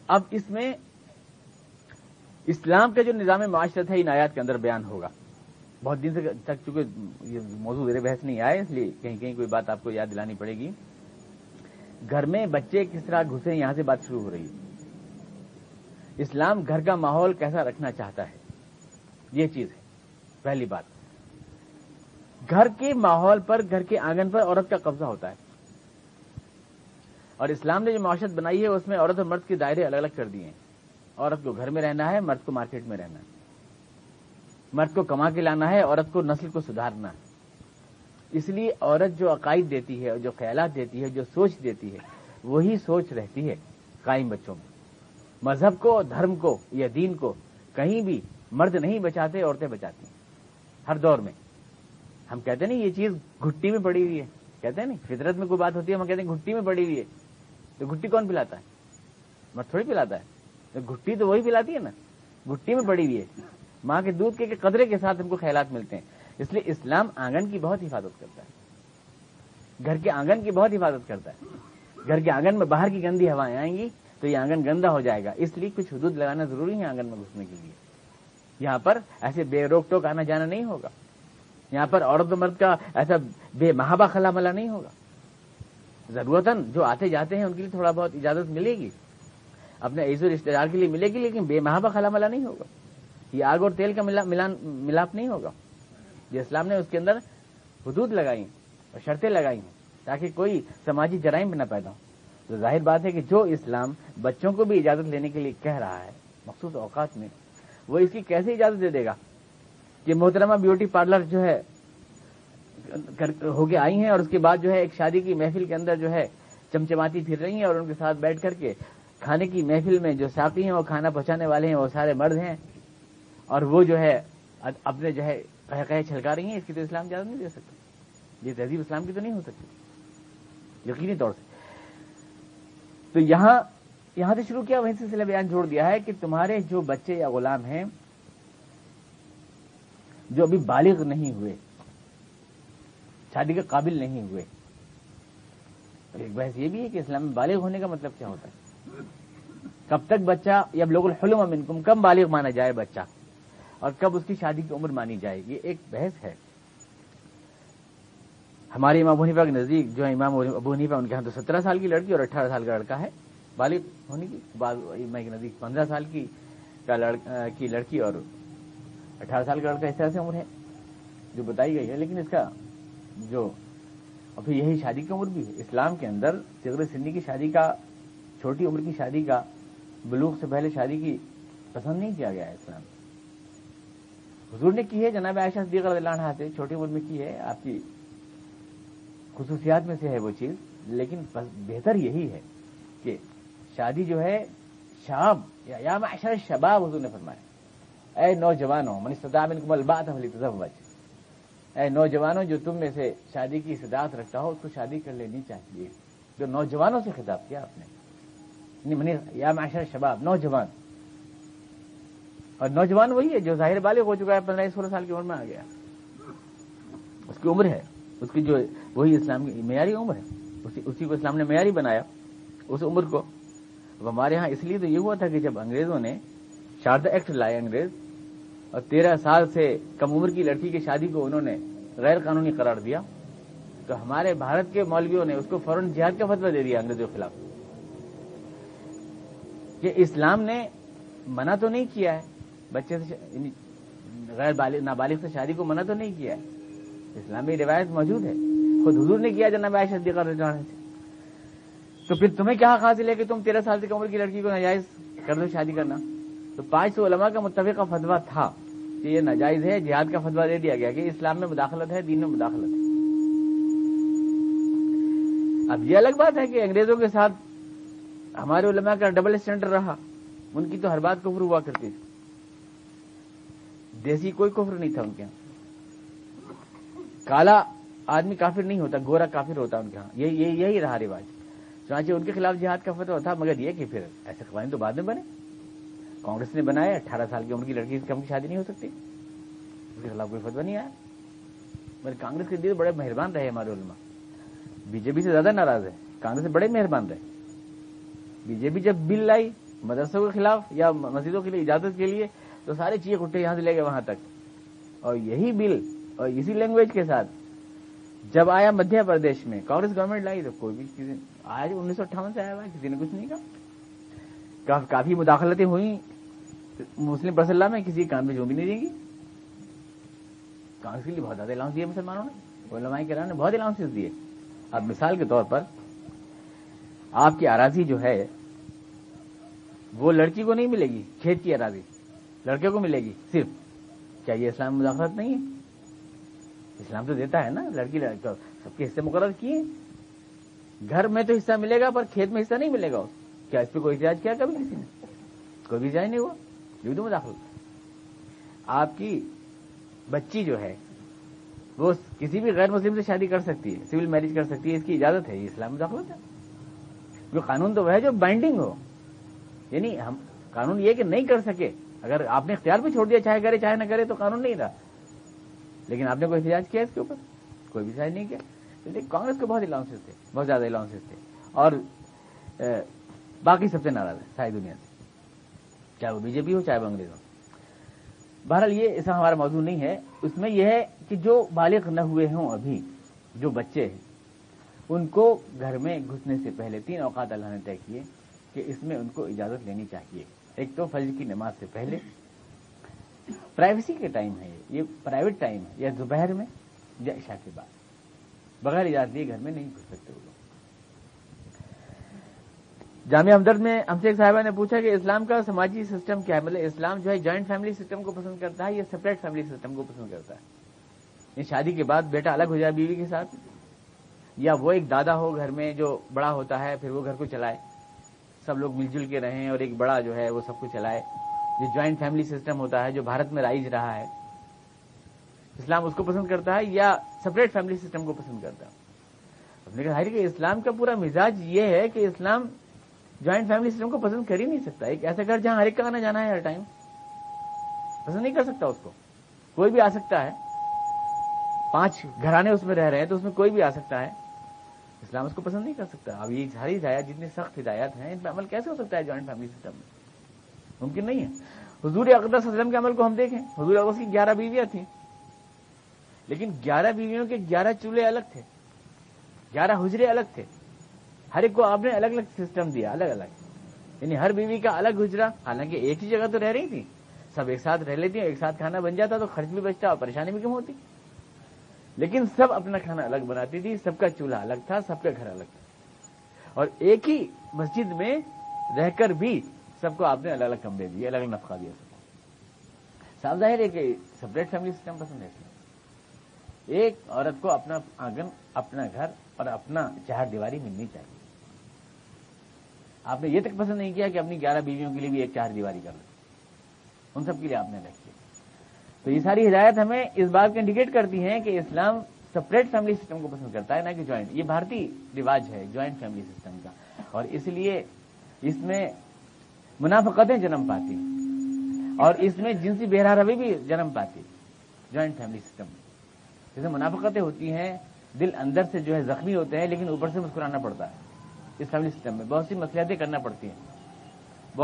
اب اس میں اسلام کا جو نظام معاشرت ہے ان آیات کے اندر بیان ہوگا. بہت دن سے تک چونکہ یہ موضوع زیر بحث نہیں آئے، اس لیے کہیں کہیں کوئی بات آپ کو یاد دلانی پڑے گی. گھر میں بچے کس طرح گھسے، یہاں سے بات شروع ہو رہی ہے. اسلام گھر کا ماحول کیسا رکھنا چاہتا ہے، یہ چیز ہے پہلی بات. گھر کے ماحول پر، گھر کے آنگن پر عورت کا قبضہ ہوتا ہے، اور اسلام نے جو معاشرت بنائی ہے اس میں عورت اور مرد کے دائرے الگ الگ کر دیے ہیں. عورت کو گھر میں رہنا ہے، مرد کو مارکیٹ میں رہنا ہے. مرد کو کما کے لانا ہے، عورت کو نسل کو سدھارنا ہے. اس لیے عورت جو عقائد دیتی ہے، جو خیالات دیتی ہے، جو سوچ دیتی ہے، وہی سوچ رہتی ہے قائم بچوں میں. مذہب کو، دھرم کو یا دین کو کہیں بھی مرد نہیں بچاتے، عورتیں بچاتی ہیں ہر دور میں. ہم کہتے ہیں نہیں یہ چیز گھٹی میں پڑی ہوئی ہے، کہتے ہیں نہیں فطرت میں کوئی بات ہوتی ہے ہم کہتے ہیں گھٹی میں پڑی ہوئی ہے. تو گھٹی کون پلاتا ہے؟ مرد تھوڑی پلاتا ہے. گھٹی تو وہی پلاتی ہے نا، گھٹی میں پڑی ہوئی ہے. ماں کے دودھ کے قطرے کے ساتھ ہم کو خیالات ملتے ہیں. اس لیے اسلام آنگن کی بہت حفاظت کرتا ہے، گھر کے آنگن کی بہت حفاظت کرتا ہے. گھر کے آنگن میں باہر کی گندی ہوائیں آئیں گی تو یہ آنگن گندا ہو جائے گا. اس لیے کچھ حدود لگانا ضروری ہے آنگن میں گھسنے کے لیے. یہاں پر ایسے بے روک ٹوک آنا جانا نہیں ہوگا. یہاں پر عورت و مرد کا ایسا بے محابہ خلا ملا نہیں ہوگا. ضرورتاً جو آتے جاتے ہیں ان کے لیے تھوڑا بہت اجازت ملے گی، اپنے عزت و رشتے دار کے لیے ملے گی، لیکن بے محابہ خلا ملا نہیں ہوگا. یہ آگ اور تیل کا ملاپ نہیں ہوگا. یہ اسلام نے اس کے اندر حدود لگائی اور شرطیں لگائی ہیں تاکہ کوئی سماجی جرائم نہ پیدا ہو. تو ظاہر بات ہے کہ جو اسلام بچوں کو بھی اجازت لینے کے لیے کہہ رہا ہے مخصوص اوقات میں، وہ اس کی کیسے اجازت دے گا کہ محترمہ بیوٹی پارلر جو ہے ہو کے آئی ہیں اور اس کے بعد جو ہے ایک شادی کی محفل کے اندر جو ہے چمچماتی پھر رہی ہیں، اور ان کے ساتھ بیٹھ کر کے کھانے کی محفل میں جو ساقی ہیں وہ کھانا پہنچانے والے ہیں وہ سارے مرد ہیں، اور وہ جو ہے اپنے جو ہے قہقہے چھلکا رہی ہیں. اس کی تو اسلام اجازت نہیں دے سکتا. یہ تہذیب اسلام کی تو نہیں ہو سکتی یقینی طور سے. تو یہاں سے شروع کیا، وہیں سے سلسلہ بیان جوڑ دیا ہے کہ تمہارے جو بچے یا غلام ہیں جو ابھی بالغ نہیں ہوئے، شادی کے قابل نہیں ہوئے. ایک بحث یہ بھی ہے کہ اسلام میں بالغ ہونے کا مطلب کیا ہوتا ہے، کب تک بچہ یا بلوغ الحلم منکم، کب بالغ مانا جائے بچہ اور کب اس کی شادی کی عمر مانی جائے. یہ ایک بحث ہے. ہمارے امام ابو حنیفہ کے نزدیک جو ہے امام ابو حنیفہ ان کے ہاں تو 17 سال کی لڑکی اور 18 سال کا لڑکا ہے بالغ ہونے کی. بعض امام کے نزدیک 15 سال کی لڑکی اور 18 سال کا لڑکا، اس طرح سے عمر ہے جو بتائی گئی ہے. لیکن اس کا جو اور پھر یہی شادی کی عمر بھی ہے. اسلام کے اندر صغر سنی کی شادی کا، چھوٹی عمر کی شادی کا، بلوغ سے پہلے شادی کی پسند نہیں کیا گیا ہے. اسلام حضور نے کی ہے، جناب عائشہ صدیقہ رضی اللہ عنہا سے چھوٹی عمر میں کی ہے، آپ کی خصوصیات میں سے ہے وہ چیز. لیکن بہتر یہی ہے کہ شادی جو ہے شاب یا معشر الشباب، حضور نے فرمایا اے نوجوانوں، من استطاع منکم الباءۃ فلیتزوج، اے نوجوانوں جو تم میں سے شادی کی استطاعت رکھتا ہو اس کو شادی کر لینی چاہیے. جو نوجوانوں سے خطاب کیا آپ نے، یا معشر الشباب، نوجوان. اور نوجوان وہی ہے جو ظاہر بالغ ہو چکا ہے، 15-16 سال کی عمر میں آ گیا، اس کی عمر ہے، اس کی جو وہی اسلام کی معیاری عمر ہے، اسی کو اسلام نے معیاری بنایا اس عمر کو. اب ہمارے ہاں اس لیے تو یہ ہوا تھا کہ جب انگریزوں نے شاردا ایکٹ لائے انگریز، اور 13 سال سے کم عمر کی لڑکی کی شادی کو انہوں نے غیر قانونی قرار دیا، تو ہمارے بھارت کے مولویوں نے اس کو فوراً جہاد کا فتویٰ دے دیا انگریزوں کے خلاف. کہ اسلام نے منع تو نہیں کیا ہے بچے سے، نابالغ سے شادی کو منع تو نہیں کیا ہے، اسلامی روایت موجود ہے، خود حضور نے کیا جناب عائشہ صدیقہ رضی اللہ عنہا سے. تو پھر تمہیں کیا حاصل ہے کہ تم 13 سال سے کم عمر کی لڑکی کو ناجائز کر دو شادی کرنا. تو 500 علماء کا متفقہ فتویٰ تھا کہ یہ ناجائز ہے. جہاد کا فتویٰ دے دیا گیا کہ اسلام میں مداخلت ہے، دین میں مداخلت ہے. اب یہ الگ بات ہے کہ انگریزوں کے ساتھ ہمارے علماء کا ڈبل اسٹینڈرڈ رہا، ان کی تو ہر بات کفر ہوا کرتی تھی، دیسی کوئی کفر نہیں تھا ان کے یہاں. کالا آدمی کافر نہیں ہوتا، گورا کافر ہوتا ان کے ہاں، یہی رہا رواج. چنانچہ ان کے خلاف جہاد کا فتویٰ تھا، مگر یہ کہ پھر ایسے قوانین تو بعد میں بنے. کانگریس نے بنایا 18 سال کی عمر کی لڑکی سے کم کی شادی نہیں ہو سکتی، اس کے خلاف کوئی فتویٰ نہیں آیا. مگر کانگریس کے لیے بڑے مہربان رہے ہمارے علماء، بی جے پی سے زیادہ ناراض ہے، کانگریس سے بڑے مہربان رہے. بی جے پی جب بل لائی مدرسوں کے خلاف یا مسجدوں کے لیے اجازت کے لیے تو سارے چیخ اٹھے یہاں سے لے گئے وہاں تک. اور یہی بل اور اسی لینگویج کے ساتھ جب آیا مدھیہ پردیش میں کانگریس گورنمنٹ لائی تو کوئی بھی کسی آج 1958 سے آیا ہوا ہے، کسی نے کچھ نہیں کہا. کافی مداخلتیں ہوئی مسلم پرسلہ میں، کسی کام میں جو بھی نہیں دیں گی. کانگریس کے لیے بہت زیادہ الاؤنس دیے مسلمانوں نے، علماء کرام نے بہت الاؤنسز دیے. اب مثال کے طور پر آپ کی اراضی جو ہے وہ لڑکی کو نہیں ملے گی، کھیت کی اراضی لڑکے کو ملے گی صرف. کیا یہ اسلام میں مداخلت نہیں ہے؟ اسلام تو دیتا ہے نا، لڑکی لڑکا سب کے حصے مقرر کیے. گھر میں تو حصہ ملے گا پر کھیت میں حصہ نہیں ملے گا. کیا اس پہ کوئی احتجاج کیا کبھی کسی نے؟ کوئی بھی احتجاج نہیں ہوا. یہ تو مداخلت. آپ کی بچی جو ہے وہ کسی بھی غیر مسلم سے شادی کر سکتی ہے، سول میرج کر سکتی ہے، اس کی اجازت ہے. یہ اسلام مداخلت ہے. جو قانون تو وہ ہے جو بائنڈنگ ہو، یعنی ہم قانون یہ کہ نہیں کر سکے. اگر آپ نے اختیار بھی چھوڑ دیا چاہے کرے چاہے نہ کرے تو قانون نہیں رہا. لیکن آپ نے کوئی احتجاج کیا اس کے اوپر؟ کوئی بھی احتجاج نہیں کیا. کانگریس کو بہت الاؤنسز تھے، بہت زیادہ الاؤنسز تھے، اور باقی سب سے ناراض ہے ساری دنیا سے، چاہے وہ بی جے پی ہو چاہے وہ انگریز ہو. بہرحال یہ ایسا ہمارا موضوع نہیں ہے. اس میں یہ ہے کہ جو بالغ نہ ہوئے ہوں ابھی جو بچے ہیں ان کو گھر میں گھسنے سے پہلے 3 اوقات اللہ نے طے کیے کہ اس میں ان کو اجازت لینی چاہیے. ایک تو فجر کی نماز سے پہلے، پرائیویسی کے ٹائم ہے، یہ پرائیویٹ ٹائم ہے، یا دوپہر میں یا عشاء کے بعد. بغیر اجازت لیے گھر میں نہیں گھس سکتے وہ لوگ. جامعہ ہمدرد میں ہم سے ایک صاحبہ نے پوچھا کہ اسلام کا سماجی سسٹم کیا ہے؟ مطلب اسلام جو ہے جوائنٹ فیملی سسٹم کو پسند کرتا ہے یا سپریٹ فیملی سسٹم کو پسند کرتا ہے؟ یہ شادی کے بعد بیٹا الگ ہو جائے بیوی کے ساتھ، یا وہ ایک دادا ہو گھر میں جو بڑا ہوتا ہے پھر وہ گھر کو چلائے، سب لوگ مل جل کے رہیں اور ایک بڑا جو ہے وہ سب کو چلائے. یہ جوائنٹ فیملی سسٹم ہوتا ہے جو بھارت میں رائج رہا ہے. اسلام اس کو پسند کرتا ہے یا سپریٹ فیملی سسٹم کو پسند کرتا ہے؟ ہم نے کہا کہ اسلام کا پورا مزاج یہ ہے کہ اسلام جوائنٹ فیملی سسٹم کو پسند کر ہی نہیں سکتا. ایک ایسا گھر جہاں ہر ایک کا آنا جانا ہے ہر ٹائم، پسند نہیں کر سکتا. اس کو کوئی بھی آ سکتا ہے، 5 گھرانے اس میں رہ رہے ہیں تو اس میں کوئی بھی آ سکتا ہے. اسلام اس کو پسند نہیں کر سکتا. اب یہ ساری ہدایات جتنی سخت ہدایات ہیں ان پر عمل کیسے ہو سکتا ہے جوائنٹ فیملی سسٹم میں؟ ممکن نہیں ہے. حضور اقدس صلی اللہ علیہ وسلم کے عمل کو ہم دیکھیں، حضور اقدس کی 11 بیویاں تھیں، لیکن 11 بیویوں کے 11 چولہے الگ تھے، 11 حجرے الگ تھے. ہر ایک کو آپ نے الگ الگ سسٹم دیا، الگ الگ. یعنی ہر بیوی کا الگ حجرہ، حالانکہ ایک ہی جگہ تو رہ رہی تھی، سب ایک ساتھ رہ لیتی ہیں، ایک ساتھ کھانا بن جاتا تو خرچ بھی بچتا اور پریشانی بھی کم ہوتی. لیکن سب اپنا کھانا الگ بناتی تھی، سب کا چولہا الگ تھا، سب کا گھر الگ تھا. اور ایک ہی مسجد میں رہ کر بھی سب کو آپ نے الگ الگ کمرے دیے، الگ الگ نفقہ دیا. صاف ظاہر ہے کہ سپریٹ فیملی سسٹم پسند ہے. ایک عورت کو اپنا آنگن، اپنا گھر اور اپنا چہار دیواری ملنی چاہیے. آپ نے یہ تک پسند نہیں کیا کہ اپنی 11 بیویوں کے لیے بھی ایک چہار دیواری کر لیں، ان سب کے لیے آپ نے رکھی. تو یہ ساری ہدایت ہمیں اس بات کو انڈیکیٹ کرتی ہیں کہ اسلام سپریٹ فیملی سسٹم کو پسند کرتا ہے، نہ کہ جوائنٹ. یہ بھارتی رواج ہے جوائنٹ فیملی سسٹم کا، اور اس لیے اس میں منافقتیں جنم پاتی اور اس میں جنسی بہرہ روی بھی جنم پاتی جوائنٹ فیملی سسٹم میں. جیسے منافقتیں ہوتی ہیں، دل اندر سے جو ہے زخمی ہوتے ہیں لیکن اوپر سے مسکرانا پڑتا ہے. اس فیملی سسٹم میں بہت سی مصلحتیں کرنا پڑتی ہیں،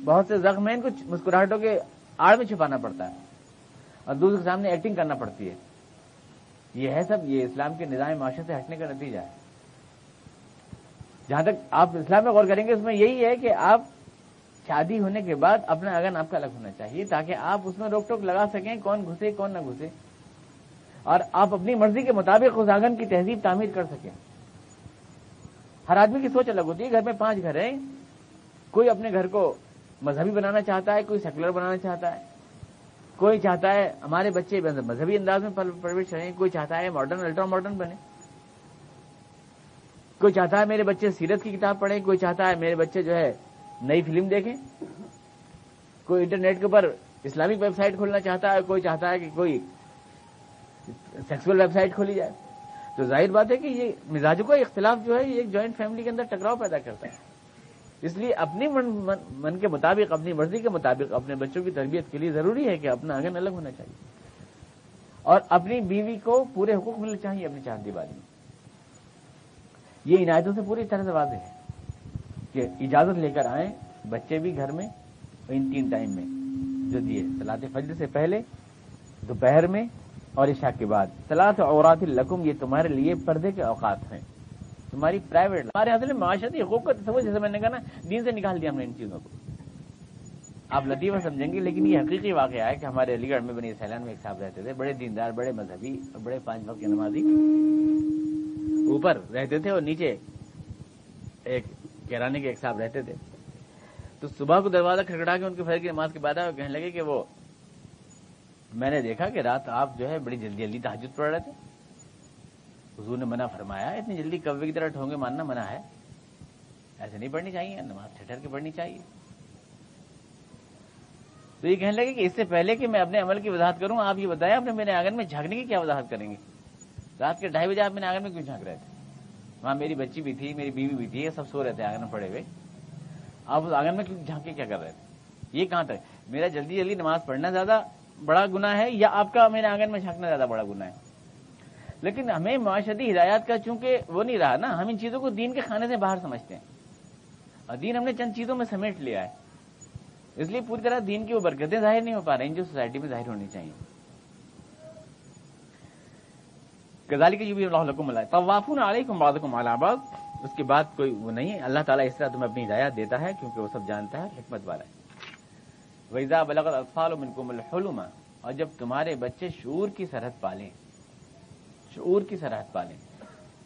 بہت سے زخم ہیں ان کو مسکراہٹوں کے آڑ میں چھپانا پڑتا ہے اور دوسرے کے سامنے ایکٹنگ کرنا پڑتی ہے. یہ ہے سب یہ اسلام کے نظام معاشرے سے ہٹنے کا نتیجہ ہے. جہاں تک آپ اسلام میں غور کریں گے اس میں یہی ہے کہ آپ شادی ہونے کے بعد اپنا آنگن آپ کا الگ ہونا چاہیے تاکہ آپ اس میں روک ٹوک لگا سکیں کون گھسے کون نہ گھسے، اور آپ اپنی مرضی کے مطابق اس آنگن کی تہذیب تعمیر کر سکیں. ہر آدمی کی سوچ الگ ہوتی ہے. گھر میں 5 گھر ہیں، کوئی اپنے گھر کو مذہبی بنانا چاہتا ہے، کوئی سیکولر بنانا چاہتا ہے، کوئی چاہتا ہے ہمارے بچے مذہبی انداز میں پرورش رہیں، کوئی چاہتا ہے ماڈرن الٹرا ماڈرن بنے، کوئی چاہتا ہے میرے بچے سیرت کی کتاب پڑھیں، کوئی چاہتا ہے میرے بچے جو ہے نئی فلم دیکھیں، کوئی انٹرنیٹ کے اوپر اسلامک ویب سائٹ کھولنا چاہتا ہے، کوئی چاہتا ہے کہ کوئی سیکسول ویب سائٹ کھولی جائے. تو ظاہر بات ہے کہ یہ مزاجوں کا اختلاف جو ہے یہ ایک جوائنٹ فیملی کے اندر ٹکراؤ پیدا کرتا ہے. اس لیے اپنی من کے مطابق، اپنی مرضی کے مطابق اپنے بچوں کی تربیت کے لیے ضروری ہے کہ اپنا آنگن الگ ہونا چاہیے اور اپنی بیوی کو پورے حقوق ملنے چاہیے اپنی چاہتی بازی میں. یہ عنایتوں سے پوری طرح سے واضح ہے کہ اجازت لے کر آئیں بچے بھی گھر میں ان 3 ٹائم میں جو دیے، صلاۃ فجر سے پہلے، دوپہر میں اور عشاء کے بعد. صلاۃ عورات لکم، یہ تمہارے لیے پردے کے اوقات ہیں، تمہاری پرائیویٹ. ہمارے اصل میں معاشرتی حقوق کا تصور جیسے میں نے کہا نا دین سے نکال دیا ہم نے ان چیزوں کو. آپ لطیفہ سمجھیں گے لیکن یہ حقیقی واقعہ ہے کہ ہمارے علی گڑھ میں بنی سیلان میں ایک صاحب رہتے تھے، بڑے دیندار، بڑے مذہبی اور بڑے 5 وقت کے نمازی. اوپر رہتے تھے اور نیچے ایک کرانے کے ایک صاحب رہتے تھے. تو صبح کو دروازہ کھٹکھٹا کے ان کے فجر کی نماز کے بعد کہنے لگے کہ وہ میں نے دیکھا کہ رات آپ جو ہے بڑی جلدی جلدی تہجد پڑھ رہے تھے. حضور نے منع فرمایا، اتنی جلدی کوے کی طرح ٹھونگے ماننا منع ہے، ایسے نہیں پڑھنی چاہیے، نماز ٹھہر کے پڑھنی چاہیے. تو یہ کہنے لگے کہ اس سے پہلے کہ میں اپنے عمل کی وضاحت کروں آپ یہ بتائیں آپ نے میرے آنگن میں جھانکنے کی کیا وضاحت کریں گے؟ رات کے 2:30 بجے آپ میرے آنگن میں کیوں جھانک رہے تھے؟ وہاں میری بچی بھی تھی، میری بیوی بھی تھی، یہ سب سو رہے تھے آنگن میں پڑے ہوئے، آپ اس آنگن میں کیوں جھانک کے کیا کر رہے تھے؟ یہ کہاں تک میرا جلدی جلدی نماز پڑھنا زیادہ بڑا گناہ ہے یا آپ کا میرے آنگن میں جھانکنا زیادہ بڑا گناہ ہے؟ لیکن ہمیں معاشرتی ہدایات کا چونکہ وہ نہیں رہا نا، ہم ان چیزوں کو دین کے خانے سے باہر سمجھتے ہیں اور دین ہم نے چند چیزوں میں سمیٹ لیا ہے، اس لیے پوری طرح دین کی وہ برکتیں ظاہر نہیں ہو پا رہی ہیں جو سوسائٹی میں ظاہر ہونی چاہیے. کذالک یبین اللہ لکم الآیات طوافون علیکم بعضکم علی بعض. اس کے بعد کوئی وہ نہیں ہے، اللہ تعالیٰ اس طرح تمہیں اپنی ہدایات دیتا ہے کیونکہ وہ سب جانتا ہے، حکمت والا ہے. وَإِذَا بَلَغَ الْأَطْفَالُ مِنْكُمُ الْحُلُمَ، اور جب تمہارے بچے شعور کی سرحد پالیں، شعور کی سرحد پالیں.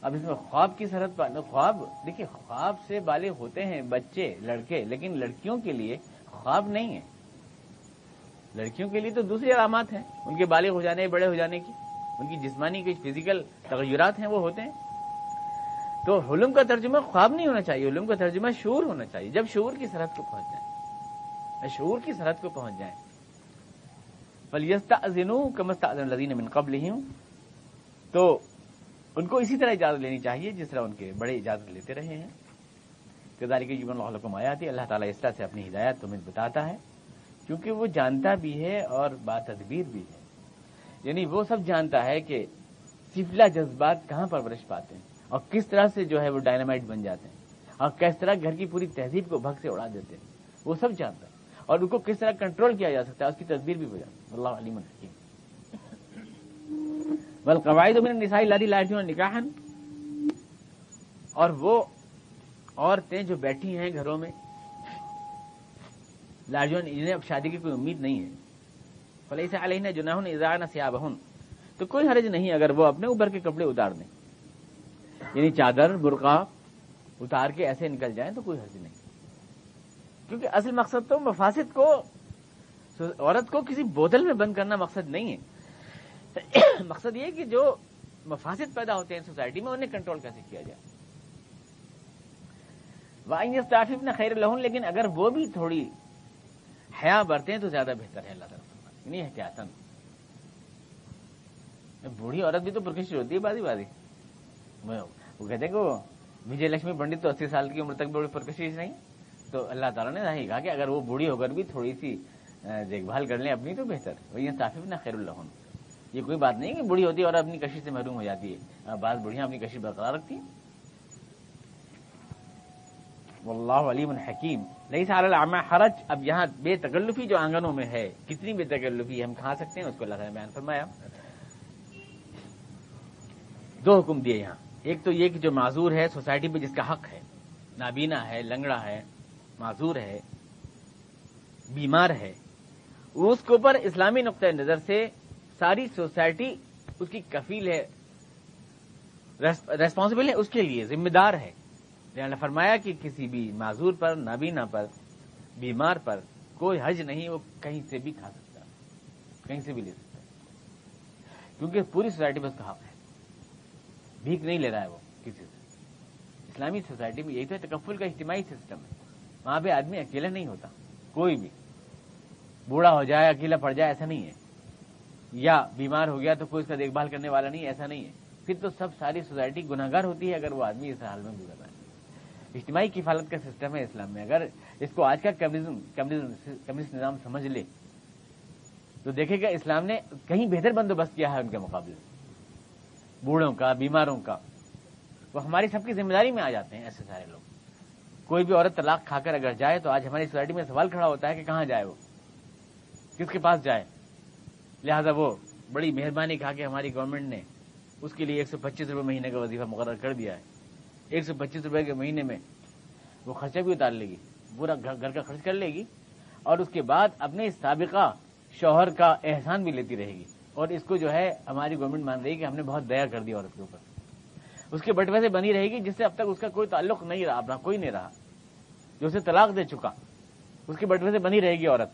اب اس میں خواب کی سرحد پالیں. خواب دیکھیے، خواب سے بالغ ہوتے ہیں بچے لڑکے، لیکن لڑکیوں کے لیے خواب نہیں ہے. لڑکیوں کے لیے تو دوسری علامات ہیں ان کے بالغ ہو جانے، بڑے ہو جانے کی، ان کی جسمانی کچھ فزیکل تغیرات ہیں وہ ہوتے ہیں. تو حلم کا ترجمہ خواب نہیں ہونا چاہیے، حلم کا ترجمہ شعور ہونا چاہیے. جب شعور کی سرحد کو پہنچ جائیں، شعور کی سرحد کو پہنچ جائیں، فَلْيَسْتَأْذِنُوا كَمَا اسْتَأْذَنَ الَّذِينَ مِنْ قَبْلِهِمْ، تو ان کو اسی طرح اجازت لینی چاہیے جس طرح ان کے بڑے اجازت لیتے رہے ہیں. كَذَلِكَ يُبَيِّنُ اللَّهُ لَكُمْ آيَاتِهِ، اللہ تعالیٰ اس طرح سے اپنی ہدایت تمہیں بتاتا ہے کیونکہ وہ جانتا بھی ہے اور باتدبیر بھی ہے. یعنی وہ سب جانتا ہے کہ سفلا جذبات کہاں پرورش پاتے ہیں اور کس طرح سے جو ہے وہ ڈائنامائٹ بن جاتے ہیں اور کس طرح گھر کی پوری تہذیب کو بھگ سے اڑا دیتے ہیں. وہ سب جانتا ہے اور ان کو کس طرح کنٹرول کیا جا سکتا ہے اس کی تدبیر بھی ہو جاتی ہے. اللہ علیم الحکیم. والقواعد من النساء اللاتي لا يرجون نکاحا، اور وہ عورتیں جو بیٹھی ہیں گھروں میں، لا يرجون، جنہیں اب شادی کی کوئی امید نہیں ہے، فلیس علیہن جناح اذا اضاعن ثيابهن، تو کوئی حرج نہیں اگر وہ اپنے اوپر کے کپڑے اتار دیں، یعنی چادر برقع اتار کے ایسے نکل جائیں تو کوئی حرج نہیں. کیونکہ اصل مقصد تو مفاسد کو، عورت کو کسی بوتل میں بند کرنا مقصد نہیں ہے. مقصد یہ کہ جو مفاسد پیدا ہوتے ہیں سوسائٹی میں انہیں کنٹرول کیسے کیا جائے. وَإِنْ يَسْتَعْفِفْنَ خَيْرٌ لَهُنَّ، لیکن اگر وہ بھی تھوڑی حیا برتیں تو زیادہ بہتر ہے. اللہ تعالیٰ یعنی احتیاطاً. بوڑھی عورت بھی تو پرکشش ہوتی ہے بازی. وہ کہتے ہیں کہ وہ وجے لکشمی پنڈت تو 80 سال کی عمر تک بڑی پرکشش نہیں، تو اللہ تعالیٰ نے ظاہر کہا کہ اگر وہ بوڑھی ہو کر بھی تھوڑی سی دیکھ بھال کر لیں اپنی تو بہتر. وَيَسْتَعْفِفْنَ خَيْرٌ لَهُنَّ، یہ کوئی بات نہیں کہ بوڑھی ہوتی ہے اور اپنی کشش سے محروم ہو جاتی ہے. بعض بوڑھیاں اپنی کشش برقرار رکھتی ہیں. واللہ علیم حکیم. لیس علی الاعمى حرج، اب یہاں بے تکلفی جو آنگنوں میں ہے، کتنی بے تکلفی ہم کھا سکتے ہیں اس کو اللہ تعالیٰ نے بیان فرمایا. 2 حکم دیے یہاں. ایک تو یہ کہ جو معذور ہے سوسائٹی میں جس کا حق ہے، نابینا ہے، لنگڑا ہے، معذور ہے، بیمار ہے، اس کے اوپر اسلامی نقطۂ نظر سے ساری سوسائٹی اس کی کفیل ہے، ریسپانسبل ہے، اس کے لیے ذمہ دار ہے. نے فرمایا کہ کسی بھی معذور پر، نابینا پر، بیمار پر کوئی حرج نہیں، وہ کہیں سے بھی کھا سکتا، کہیں سے بھی لے سکتا، کیونکہ پوری سوسائٹی میں اس کا حق ہے. بھیک نہیں لے رہا ہے وہ کسی سے. اسلامی سوسائٹی میں یہی تو تکفل کا اجتماعی سسٹم ہے. وہاں پہ آدمی اکیلا نہیں ہوتا، کوئی بھی بوڑھا ہو جائے اکیلا پڑ جائے ایسا نہیں ہے. یا بیمار ہو گیا تو کوئی اس کا دیکھ بھال کرنے والا نہیں، ایسا نہیں ہے، پھر تو سب ساری سوسائٹی گناہگار ہوتی ہے اگر وہ آدمی اس حال میں گزر رہا ہے۔ اجتماعی کفالت کا سسٹم ہے اسلام میں، اگر اس کو آج کا کمیونسٹ نظام سمجھ لے تو دیکھے گا اسلام نے کہیں بہتر بندوبست کیا ہے ان کے مقابلے، بوڑھوں کا، بیماروں کا، وہ ہماری سب کی ذمہ داری میں آ جاتے ہیں ایسے سارے لوگ۔ کوئی بھی عورت طلاق کھا کر اگر جائے تو آج ہماری سوسائٹی میں سوال کھڑا ہوتا ہے کہ کہاں جائے، وہ کس کے پاس جائے، لہذا وہ بڑی مہربانی کھا کے ہماری گورنمنٹ نے اس کے لیے 125 روپے مہینے کا وظیفہ مقرر کر دیا ہے۔ 125 روپے کے مہینے میں وہ خرچہ بھی اتار لے گی، پورا گھر کا خرچ کر لے گی، اور اس کے بعد اپنے سابقہ شوہر کا احسان بھی لیتی رہے گی، اور اس کو جو ہے ہماری گورنمنٹ مان رہی ہے کہ ہم نے بہت دیا کر دیا عورت کے اوپر، اس کے بٹوے سے بنی رہے گی جس سے اب تک اس کا کوئی تعلق نہیں رہا، اپنا کوئی نہیں رہا، جو اسے طلاق دے چکا اس کے بٹوے سے بنی رہے گی عورت،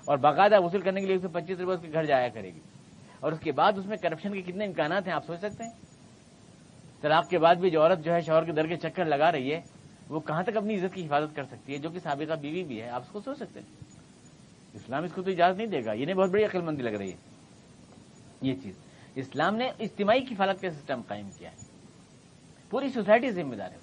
اور باقاعدہ وصول کرنے کے لیے 125 روپے اس کے گھر جایا کرے گی، اور اس کے بعد اس میں کرپشن کے کتنے امکانات ہیں آپ سوچ سکتے ہیں۔ طلاق کے بعد بھی جو عورت جو ہے شوہر کے در کے چکر لگا رہی ہے وہ کہاں تک اپنی عزت کی حفاظت کر سکتی ہے، جو کہ سابقہ بیوی بھی ہے، آپ اس کو سوچ سکتے ہیں۔ اسلام اس کو تو اجازت نہیں دے گا، یہ بہت بڑی عقل مندی لگ رہی ہے یہ چیز۔ اسلام نے اجتماعی کفالت کا سسٹم قائم کیا ہے، پوری سوسائٹی ذمہ دار ہے،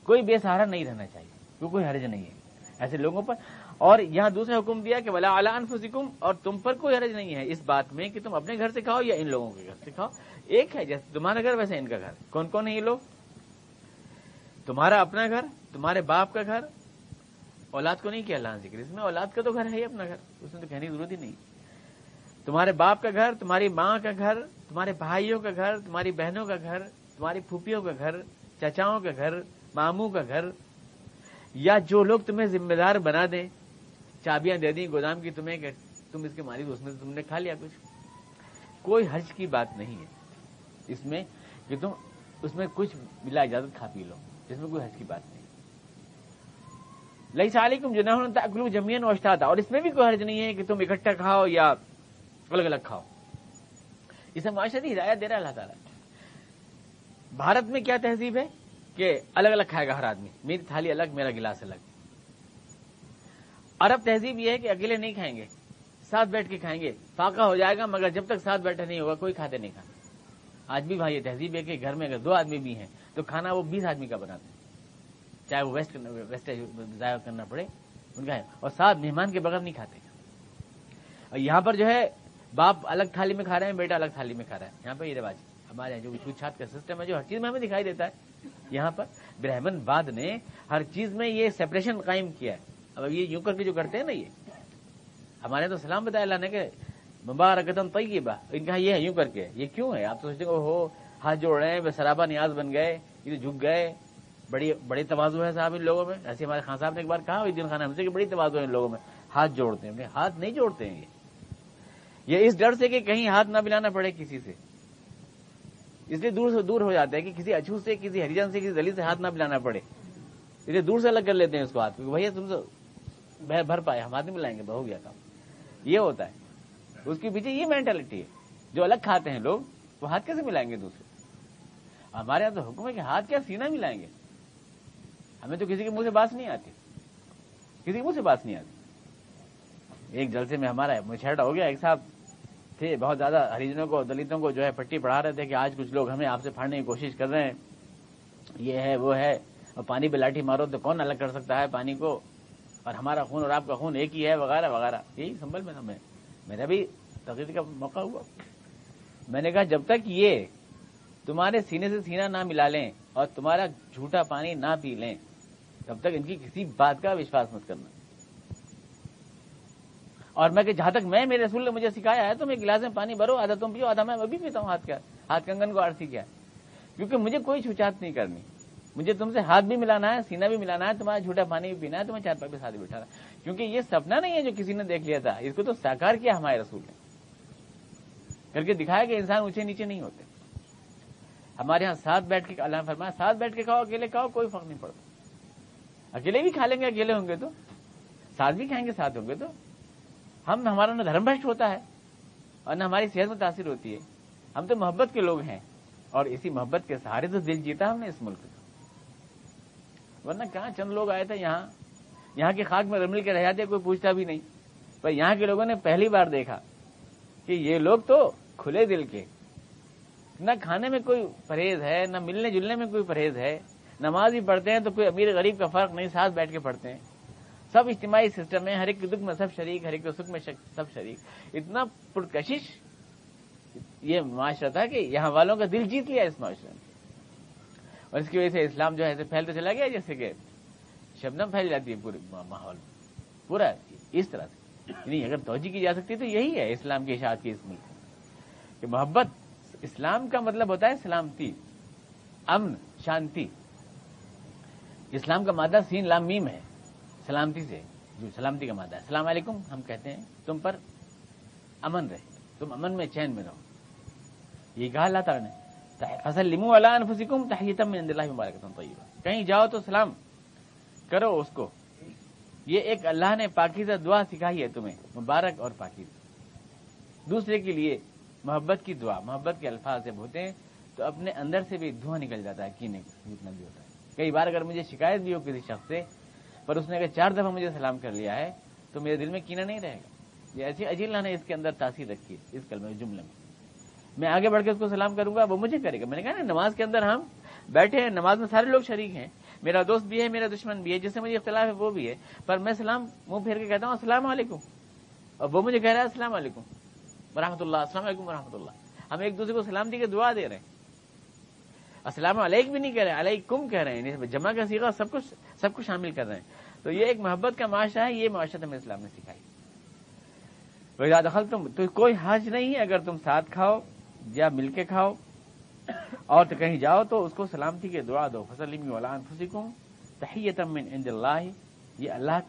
کوئی بے سہارا نہیں رہنا چاہیے، کوئی حرج نہیں ہے ایسے لوگوں پر۔ اور یہاں دوسرا حکم دیا کہ ولا علی انفسکم، اور تم پر کوئی حرج نہیں ہے اس بات میں کہ تم اپنے گھر سے کھاؤ یا ان لوگوں کے گھر سے کھاؤ، ایک ہے، جیسے تمہارا گھر ویسے ان کا گھر۔ کون کون ہے یہ لوگ؟ تمہارا اپنا گھر، تمہارے باپ کا گھر، اولاد کو نہیں کیا اللہ نے ذکر، اس میں اولاد کا تو گھر ہے ہی اپنا گھر، اس میں تو کہنے کی ضرورت ہی نہیں۔ تمہارے باپ کا گھر، تمہاری ماں کا گھر، تمہارے بھائیوں کا گھر، تمہاری بہنوں کا گھر، تمہاری پھوپھیوں کا گھر، چچاؤں کا گھر، ماموں کا گھر، یا جو لوگ تمہیں ذمہ دار بنا دیں، چابیاں دے دیں گودام کی تمہیں کہ تم اس کے مالک، اس میں تم نے کھا لیا کچھ، کوئی حرج کی بات نہیں ہے اس میں کہ تم اس میں کچھ بلا اجازت کھا پی لو، اس میں کوئی حرج کی بات نہیں۔ لیس علیکم جناح ان تاکلوا جميعا واشتاتا، اور اس میں بھی کوئی حرج نہیں ہے کہ تم اکٹھا کھاؤ یا الگ الگ کھاؤ، اسے معاشرتی ہدایت دے رہا ہے اللہ تعالیٰ۔ بھارت میں کیا تہذیب ہے کہ الگ الگ کھائے گا ہر آدمی، میری تھالی الگ، میرا گلاس الگ۔ عرب تہذیب یہ ہے کہ اکیلے نہیں کھائیں گے، ساتھ بیٹھ کے کھائیں گے، فاقہ ہو جائے گا مگر جب تک ساتھ بیٹھا نہیں ہوگا کوئی کھاتے نہیں کھانا۔ آج بھی بھائی یہ تہذیب ہے کہ گھر میں اگر 2 آدمی بھی ہیں تو کھانا وہ 20 آدمی کا بناتے ہیں، چاہے وہ ویسٹ ضائع کرنا پڑے ان کا ہے، اور ساتھ مہمان کے بغیر نہیں کھاتے۔ اور یہاں پر جو ہے باپ الگ تھالی میں کھا رہے ہیں، بیٹا الگ تھالی میں کھا رہا ہے، یہاں پر یہ رواج ہمارے یہاں جو چھوت چھات کا سسٹم ہے جو ہر چیز میں ہمیں دکھائی دیتا ہے، یہاں پر برہمن واد نے ہر چیز میں یہ سیپریشن قائم کیا ہے۔ اب یہ یوں کر کے جو کرتے ہیں نا، یہ ہمارے تو سلام بتایا اللہ نے کہ مبارکتن طیبہ، ان کا یہ ہے یوں کر کے، یہ کیوں ہے؟ آپ سوچتے ہو ہاتھ جوڑ رہے ہیں، بے سرابہ نیاز بن گئے، یہ جھک گئے، بڑی تواضع ہے صاحب ان لوگوں میں۔ ایسے ہمارے خان صاحب نے ایک بار کہا عید خان ہم سے کہ بڑی تواضع ہے ان لوگوں میں، ہاتھ جوڑتے ہیں، ہاتھ نہیں جوڑتے ہیں یہ اس ڈر سے کہ کہیں ہاتھ نہ ملانا پڑے کسی سے، اس لیے دور سے دور ہو جاتا ہے کہ کسی اچھوت سے، کسی ہریجن سے، کسی دلت سے ہاتھ نہ ملانا پڑے، اس لیے دور سے الگ کر لیتے ہیں اس کو ہاتھ، کیونکہ بھیا تم سے بھر پائے، ہم ہاتھ نہیں ملائیں گے تو ہو گیا کام، یہ ہوتا ہے۔ اس کے پیچھے یہ مینٹلٹی ہے، جو الگ کھاتے ہیں لوگ وہ ہاتھ کیسے ملائیں گے دوسرے؟ ہمارے یہاں تو حکم ہے کہ ہاتھ کیا سینہ ملائیں گے، ہمیں تو کسی کے منہ سے بات نہیں آتی، کسی کے منہ سے بات نہیں آتی۔ ایک جلسے میں ہمارا مچھیرا ہو گیا، ایک صاحب تھے بہت زیادہ ہریجنوں کو، دلتوں کو جو ہے پٹی پڑھا رہے تھے کہ آج کچھ لوگ ہمیں آپ سے پھاڑنے کی کوشش کر رہے ہیں، یہ ہے وہ ہے، اور پانی پہ لاٹھی مارو تو کون الگ کر سکتا ہے پانی کو، اور ہمارا خون اور آپ کا خون ایک ہی ہے، وغیرہ وغیرہ۔ یہی سنبھل میں ہمیں میرا بھی تقریر کا موقع ہوا، میں نے کہا جب تک یہ تمہارے سینے سے سینہ نہ ملا لیں اور تمہارا جھوٹا پانی نہ پی لیں تب تک ان کی کسی بات کا وشواس مت کرنا۔ اور میں کہ جہاں تک میرے رسول نے مجھے سکھایا ہے تو میں گلاس میں پانی بھرو، آدھا تم پیو، آدھا میں ابھی پیتا ہوں، ہاتھ کنگن کو آرسی کیا، کیونکہ مجھے کوئی چھوچات نہیں کرنی، مجھے تم سے ہاتھ بھی ملانا ہے، سینہ بھی ملانا ہے، تمہارا جھوٹا پانی بھی پینا ہے، تمہیں چار پائی پہ ساتھ بٹھانا، کیونکہ یہ سپنا نہیں ہے جو کسی نے دیکھ لیا تھا، اس کو تو ساکار کیا ہمارے رسول نے، کر کے دکھایا کہ انسان اونچے نیچے نہیں ہوتے۔ ہمارے ہاں ساتھ بیٹھ کے اللہ نے فرمایا ساتھ بیٹھ کے کھاؤ، اکیلے کھاؤ کوئی فرق نہیں پڑتا، اکیلے بھی کھا لیں گے، اکیلے ہوں گے تو ساتھ بھی کھائیں گے، ساتھ ہوں گے تو ہمارا نہ دھرم بھرشٹ ہوتا ہے اور نہ ہماری صحت متاثر ہوتی ہے، ہم تو محبت کے لوگ ہیں، اور اسی محبت کے سہارے تو دل جیتا ہم نے اس ملک کا، ورنہ کہاں چند لوگ آئے تھے یہاں کی خاک میں رمل کے رہ جاتے، کوئی پوچھتا بھی نہیں، پر یہاں کے لوگوں نے پہلی بار دیکھا کہ یہ لوگ تو کھلے دل کے، نہ کھانے میں کوئی پرہیز ہے، نہ ملنے جلنے میں کوئی پرہیز ہے، نماز بھی پڑھتے ہیں تو کوئی امیر غریب کا فرق نہیں، ساتھ بیٹھ کے پڑھتے ہیں، سب اجتماعی سسٹم ہے، ہر ایک کے دکھ میں سب شریک، ہر ایک کے سکھ میں سب شریک، اتنا پرکشش یہ معاشرہ تھا کہ یہاں والوں کا دل جیت لیا اس معاشرے نے، اور اس کی وجہ سے اسلام جو ہے پھیلتا چلا گیا جیسے کہ شبنم پھیل جاتی ہے پورے ماحول پورا اس طرح سے. یعنی اگر توجہ کی جا سکتی تو یہی ہے اسلام کی اشاعت کی اس ملک میں کہ محبت، اسلام کا مطلب ہوتا ہے سلامتی، امن، شانتی. اسلام کا مادہ سین لام میم ہے، سلامتی سے، جو سلامتی کا مادہ ہے. السلام علیکم ہم کہتے ہیں تم پر امن رہے، تم امن میں چین میں رہو. یہ کہا اللہ تعالیٰ نے فَسَلِّمُوا عَلَىٰ أَنفُسِكُمْ تَحِيَّةً مِّنْ عِندِ اللَّهِ مُبَارَكَةً طَيِّبَةً. کہیں جاؤ تو سلام کرو اس کو. یہ ایک اللہ نے پاکیزہ دعا سکھائی ہے تمہیں، مبارک اور پاکیزہ. دوسرے کے لیے محبت کی دعا، محبت کے الفاظ جب ہوتے ہیں تو اپنے اندر سے بھی دھواں نکل جاتا ہے، کینے جتنا بھی ہوتا ہے. کئی بار اگر مجھے شکایت بھی ہو کسی شخص سے، پر اس نے اگر 4 دفعہ مجھے سلام کر لیا ہے تو میرے دل میں کینہ نہیں رہے گا. یہ ایسی عجیب اللہ نے اس کے اندر تاثیر رکھی ہے اس کلمے جملے میں. میں آگے بڑھ کے اس کو سلام کروں گا، وہ مجھے کرے گا. میں نے کہا نا نماز کے اندر ہم بیٹھے ہیں، نماز میں سارے لوگ شریک ہیں، میرا دوست بھی ہے، میرا دشمن بھی ہے، جس سے مجھے اختلاف ہے وہ بھی ہے، پر میں سلام منہ پھیر کے کہتا ہوں السلام علیکم، اور وہ مجھے کہہ رہا ہے السلام علیکم ورحمۃ اللہ، السلام علیکم ورحمۃ اللہ. ہم ایک دوسرے کو سلامتی کی دعا دے رہے ہیں، السلام علیکم بھی نہیں کہہ رہے ہیں، علیکم کہہ رہے ہیں، جمع کا صیغہ سب کو شامل کر رہے ہیں. تو یہ ایک محبت کا معاشرہ ہے، یہ معاشرت ہمیں اسلام نے سکھائی. وَإِذَا دَخَلْتُمْ تو کوئی حرج نہیں ہے اگر تم ساتھ کھاؤ یا مل کے کھاؤ، اور تو کہیں جاؤ تو اس کو سلامتی کی دعا دو. فَسَلِّمُوا عَلَىٰ أَنفُسِكُمْ تَحِيَّةً مِّنْ عِندِ اللَّهِ. یہ اللہ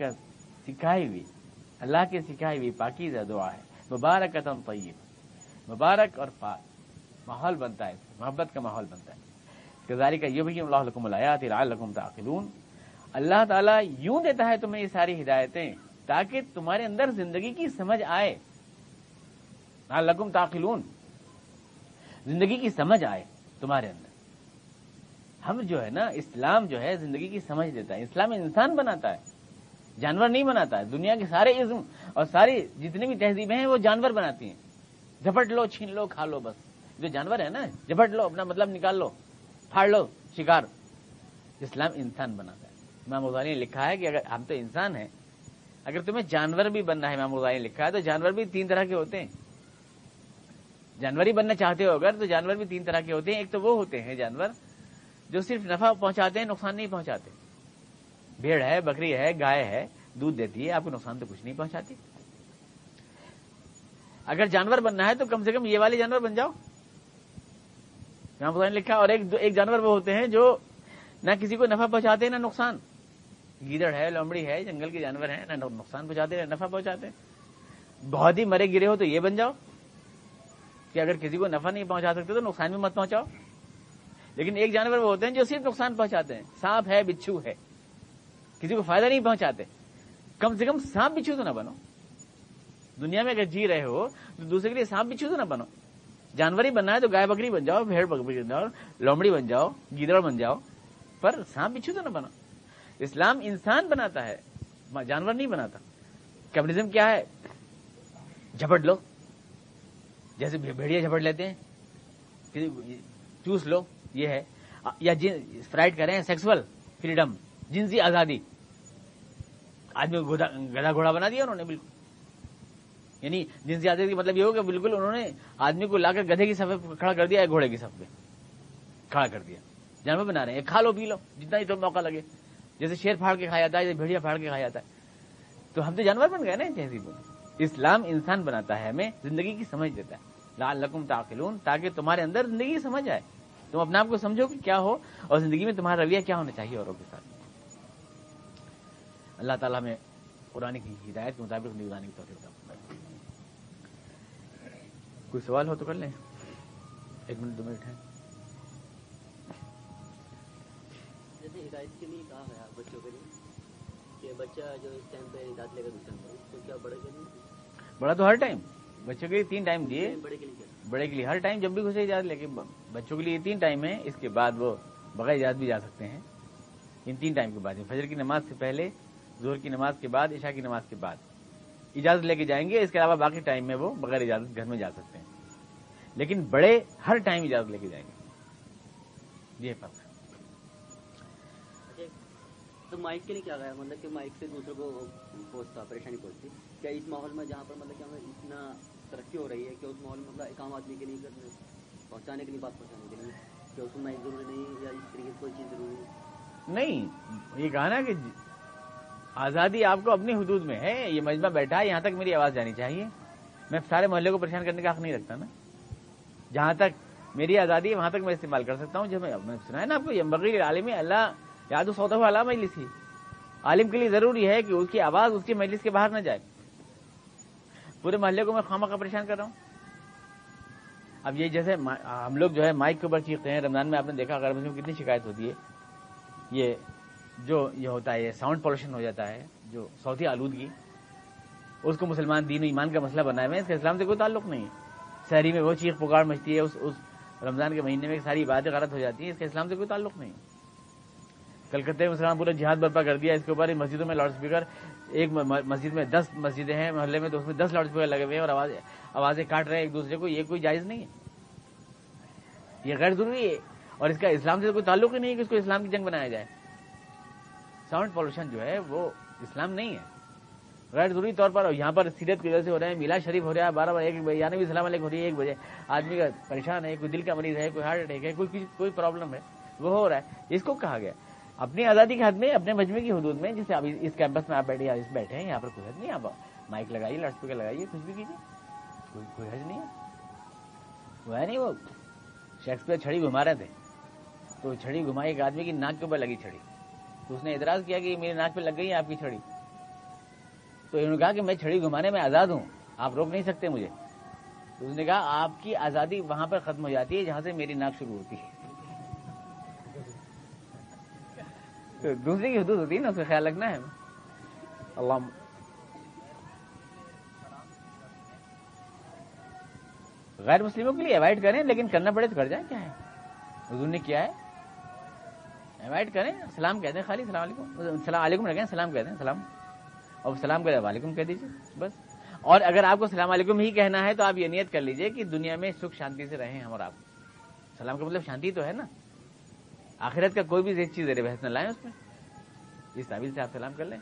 کے سکھائی ہوئی پاکیزہ دعا ہے. مبارکۃ طیب، مبارک اور پاک ماحول بنتا ہے، محبت کا ماحول بنتا ہے. کذالک یبین اللہ لکم الآیات لعلکم تعقلون. اللہ تعالیٰ یوں دیتا ہے تمہیں یہ ساری ہدایتیں تاکہ تمہارے اندر زندگی کی سمجھ آئے. لعلکم تعقلون، زندگی کی سمجھ آئے تمہارے اندر. ہم جو ہے نا، اسلام جو ہے زندگی کی سمجھ دیتا ہے. اسلام انسان بناتا ہے، جانور نہیں بناتا ہے. دنیا کے سارے ازم اور ساری جتنی بھی تہذیبیں ہیں وہ جانور بناتی ہیں. جھپٹ لو، چھین لو، کھا لو، بس. جو جانور ہے نا، جھپٹ لو، اپنا مطلب نکال لو، پھاڑ لو، شکار. اسلام انسان بناتا ہے. امام غزالی نے لکھا ہے کہ اگر ہم تو انسان ہیں، اگر تمہیں جانور بھی بننا ہے، امام غزالی نے لکھا ہے، تو جانور بھی 3 طرح کے ہوتے ہیں. جانور ہی بننا چاہتے ہو اگر تو جانور بھی 3 طرح کے ہوتے ہیں. ایک تو وہ ہوتے ہیں جانور جو صرف نفع پہنچاتے ہیں، نقصان نہیں پہنچاتے. بھیڑ ہے، بکری ہے، گائے ہے، دودھ دیتی ہے، آپ کو نقصان تو کچھ نہیں پہنچاتی. اگر جانور بننا ہے تو کم سے کم یہ والے جانور بن جاؤ. امام غزالی نے لکھا. اور ایک جانور وہ ہوتے ہیں جو نہ کسی کو نفع پہنچاتے ہیں نہ نقصان. گیدڑ ہے، لومڑی ہے، جنگل کے جانور ہیں، نہ نقصان پہنچاتے ہیں نہ نفع پہنچاتے ہیں. بہت ہی مرے گرے ہو تو یہ بن جاؤ کہ اگر کسی کو نفع نہیں پہنچا سکتے تو نقصان بھی مت پہنچاؤ. لیکن ایک جانور وہ ہوتے ہیں جو صرف نقصان پہنچاتے ہیں. سانپ ہے، بچھو ہے، کسی کو فائدہ نہیں پہنچاتے. کم سے کم سانپ بچھو تو نہ بنو. دنیا میں اگر جی رہے ہو تو دوسرے کے لیے سانپ بچھو تو نہ بنو. جانور ہی بننا ہے تو گائے بکری بن جاؤ، بھیڑ بکری بن جاؤ، لومڑی بن جاؤ، گیدڑ بن جاؤ، پر سانپ بچھو تو نہ بنو. اسلام انسان بناتا ہے، جانور نہیں بناتا. کمیونزم کیا ہے؟ جھپٹ لو، جیسے بھیڑیا جھپٹ لیتے ہیں، چوس لو، یہ ہے. یا فرائٹ کریں سیکسول فریڈم، جنسی آزادی. آدمی کو گدھا گھوڑا بنا دیا انہوں نے بالکل. یعنی جنسی آزادی کا مطلب یہ ہوگا بالکل انہوں نے آدمی کو لا کر گدھے کی صف پہ کھڑا کر دیا، ایک گھوڑے کی صف پہ کھڑا کر دیا. جانور بنا رہے ہیں، کھا لو پی لو جتنا ہی تو موقع لگے. جیسے شیر پھاڑ کے کھایا جاتا ہے، جیسے بھیڑیا پھاڑ کے کھایا جاتا ہے. تو ہم تو جانور بن گئے نا تہذیب میں. اسلام انسان بناتا ہے، ہمیں زندگی کی سمجھ دیتا ہے. لعلکم تعقلون، تاکہ تمہارے اندر زندگی کی سمجھ آئے، تم اپنے آپ کو سمجھو کہ کیا ہو اور زندگی میں تمہارا رویہ کیا ہونا چاہیے اوروں کے ساتھ. اللہ تعالیٰ ہمیں قرآن کی ہدایت کے مطابق زندگی گزارنے کی توفیق عطا فرمائے. کوئی سوال ہو تو کر لیں. 1 منٹ 2 منٹ ہے. جیسے ہدایت کے لیے کہا گیا بچوں کے لیے کہ بچہ جو اس ٹائم پہ داخلے کا دوسرا ہے، تو کیا بڑے کے لیے؟ بڑا تو ہر ٹائم. بچوں کے لیے 3 ٹائم دیے. بڑے کے لیے کیا؟ بڑے کے لیے ہر ٹائم جب بھی گھسے اجازت. لیکن بچوں کے لیے 3 ٹائم ہے، اس کے بعد وہ بغیر اجازت بھی جا سکتے ہیں. ان 3 ٹائم کے بعد، فجر کی نماز سے پہلے، ظہر کی نماز کے بعد، عشاء کی نماز کے بعد، اجازت لے کے جائیں گے، اس کے علاوہ باقی ٹائم میں وہ بغیر اجازت گھر میں جا سکتے ہیں، لیکن بڑے ہر ٹائم اجازت لے کے جائیں گے، یہ فرق ہے۔ تو مائک کے لیے کیا گیا، مطلب کہ مائک سے دوسروں کو پہنچتا پریشانی پہنچتی کیا اس ماحول میں جہاں پر مطلب کہ ہمیں اتنا ترقی ہو رہی ہے کہ اس ماحول میں مطلب ایک عام آدمی کے لیے کرنے پہنچانے کے لیے بات پہنچانے کے لیے کہ اس میں مائک ضروری نہیں یا اس طریقے سے کوئی چیز ضروری نہیں، یہ کہا نا کہ آزادی آپ کو اپنی حدود میں ہے، یہ مجمع بیٹھا ہے، یہاں تک میری آواز جانی چاہیے، میں سارے محلے کو پریشان کرنے کا حق نہیں رکھتا نا، جہاں تک میری آزادی ہے وہاں تک میں استعمال کر سکتا ہوں۔ جب میں سنا ہے نا آپ کو، ینبغی عالمی اللہ یاد صوتہ علی مجلس ہی، عالم کے لیے ضروری ہے کہ اس کی آواز اس کی مجلس کے باہر نہ جائے، پورے محلے کو میں خواہ پریشان کر رہا ہوں۔ اب یہ جیسے ہم لوگ جو ہے مائک کے اوپر چیختے ہیں، رمضان میں آپ نے دیکھا غیر مسلم کتنی شکایت ہوتی ہے، یہ ہوتا ہے، یہ ساؤنڈ پولوشن ہو جاتا ہے، جو صوتی آلودگی، اس کو مسلمان دین و ایمان کا مسئلہ بنائے ہوئے ہیں، اس کا اسلام سے کوئی تعلق نہیں ہے۔ شہری میں وہ چیخ پکار مچتی ہے اس رمضان کے مہینے میں، ساری باتیں غلط ہو جاتی ہیں، اس کا اسلام سے کوئی تعلق نہیں ہے۔ کلکتہ میں مسلمان پورا جہاد برپا کر دیا اس کے اوپر، مسجدوں میں لاؤڈ اسپیکر، ایک مسجد میں 10 مسجدیں ہیں محلے میں، تو اس میں 10 لاؤڈ اسپیکر لگے ہوئے ہیں اور آوازیں کاٹ رہے ہیں ایک دوسرے کو، یہ کوئی جائز نہیں ہے، یہ غیر ضروری ہے، اور اس کا اسلام سے کوئی تعلق ہی نہیں ہے کہ اس کو اسلام کی جنگ بنایا جائے۔ ساؤنڈ پولوشن جو ہے وہ اسلام نہیں ہے، غیر ضروری طور پر یہاں پر سیرت کی وجہ سے ہو رہے ہیں، میلاد شریف ہو رہا ہے 12 بجے 1 بجے، یعنی بھی سلام علیکم ہو رہی ہے 1 بجے، آدمی کا پریشان ہے، کوئی دل کا مریض ہے، کوئی ہارٹ اٹیک ہے، کوئی پرابلم ہے، وہ ہو رہا ہے، اس کو کہا گیا اپنی آزادی کے حد میں، اپنے مجمع کی حدود میں، جیسے ابھی اس کیمپس میں آپ بیٹھے ہیں، یہاں پر کوئی حد نہیں، آپ مائک لگائیے، لاؤڈ اسپیکر لگائیے، کچھ بھی کیجیے، کوئی حد نہیں ہے، وہ ہے نہیں، وہ شیکسپیئر چھڑی گھما رہے تھے، تو چھڑی گھمائی ایک آدمی کی ناک کے اوپر لگی چھڑی، تو اس نے اعتراض کیا کہ میری ناک پہ لگ گئی ہے آپ کی چھڑی، تو انہوں نے کہا کہ میں چھڑی گھمانے میں آزاد ہوں، آپ روک نہیں سکتے مجھے، تو اس نے کہا آپ کی آزادی وہاں پر ختم ہو جاتی ہے جہاں سے میری ناک شروع ہوتی ہے، تو دوسرے کی حدود ہوتی ہے نا، اس کا خیال رکھنا ہے۔ اللہ غیر مسلموں کے لیے اوائڈ کریں، لیکن کرنا پڑے تو کر جائیں، کیا ہے، حضور نے کیا ہے، اوائڈ کریں، سلام کہتے ہیں، خالی السلام علیکم، السلام علیکم رکھیں، سلام کہتے ہیں، سلام، اور سلام کرے وعلیکم کہہ دیجیے بس۔ اور اگر آپ کو سلام علیکم ہی کہنا ہے تو آپ یہ نیت کر لیجئے کہ دنیا میں سکھ شانتی سے رہیں ہم اور آپ، سلام کا مطلب شانتی تو ہے نا، آخرت کا کوئی بھی چیز زیر بحث نہ لائیں اس میں، اس تعبیر سے آپ سلام کر لیں،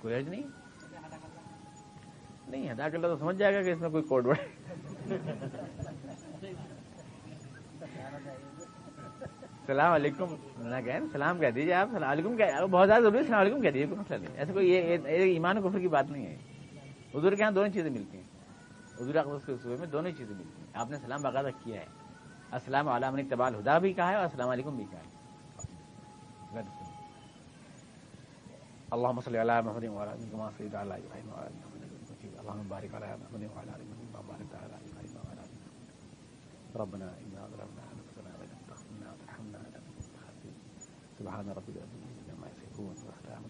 کوئی حرج نہیں، نہیں ادا کر لو تو سمجھ جائے گا کہ اس میں کوئی کوڈ ورڈ، السلام علیکم نہ کہیں، سلام کہہ دیجیے، آپ السلام علیکم بہت زیادہ ضروری ہے، السلام علیکم کہہ دیجیے، کوئی مسئلہ نہیں، ایسے کوئی ایمان و کفر کی بات نہیں ہے، حضور کے یہاں دونوں چیزیں ملتی ہیں، حضور اقدس کے صوبے میں دونوں چیزیں ملتی ہیں، آپ نے سلام باقاعدہ کیا ہے، السلام علیکم من اتبع الہدی بھی کہا ہے اور السلام علیکم بھی کہا ہے۔ اللهم صل على محمد وعلى ال محمد كما صليت على ابراهيم وعلى ال ابراهيم اللهم بارك على محمد وعلى ال محمد كما باركت على ابراهيم وعلى ال ابراهيم ربنا اننا ظلمنا انفسنا وان لم تغفر لنا وترحمنا لنكن من الخاسرين سبحان ربك رب العزة عما يصفون وسلام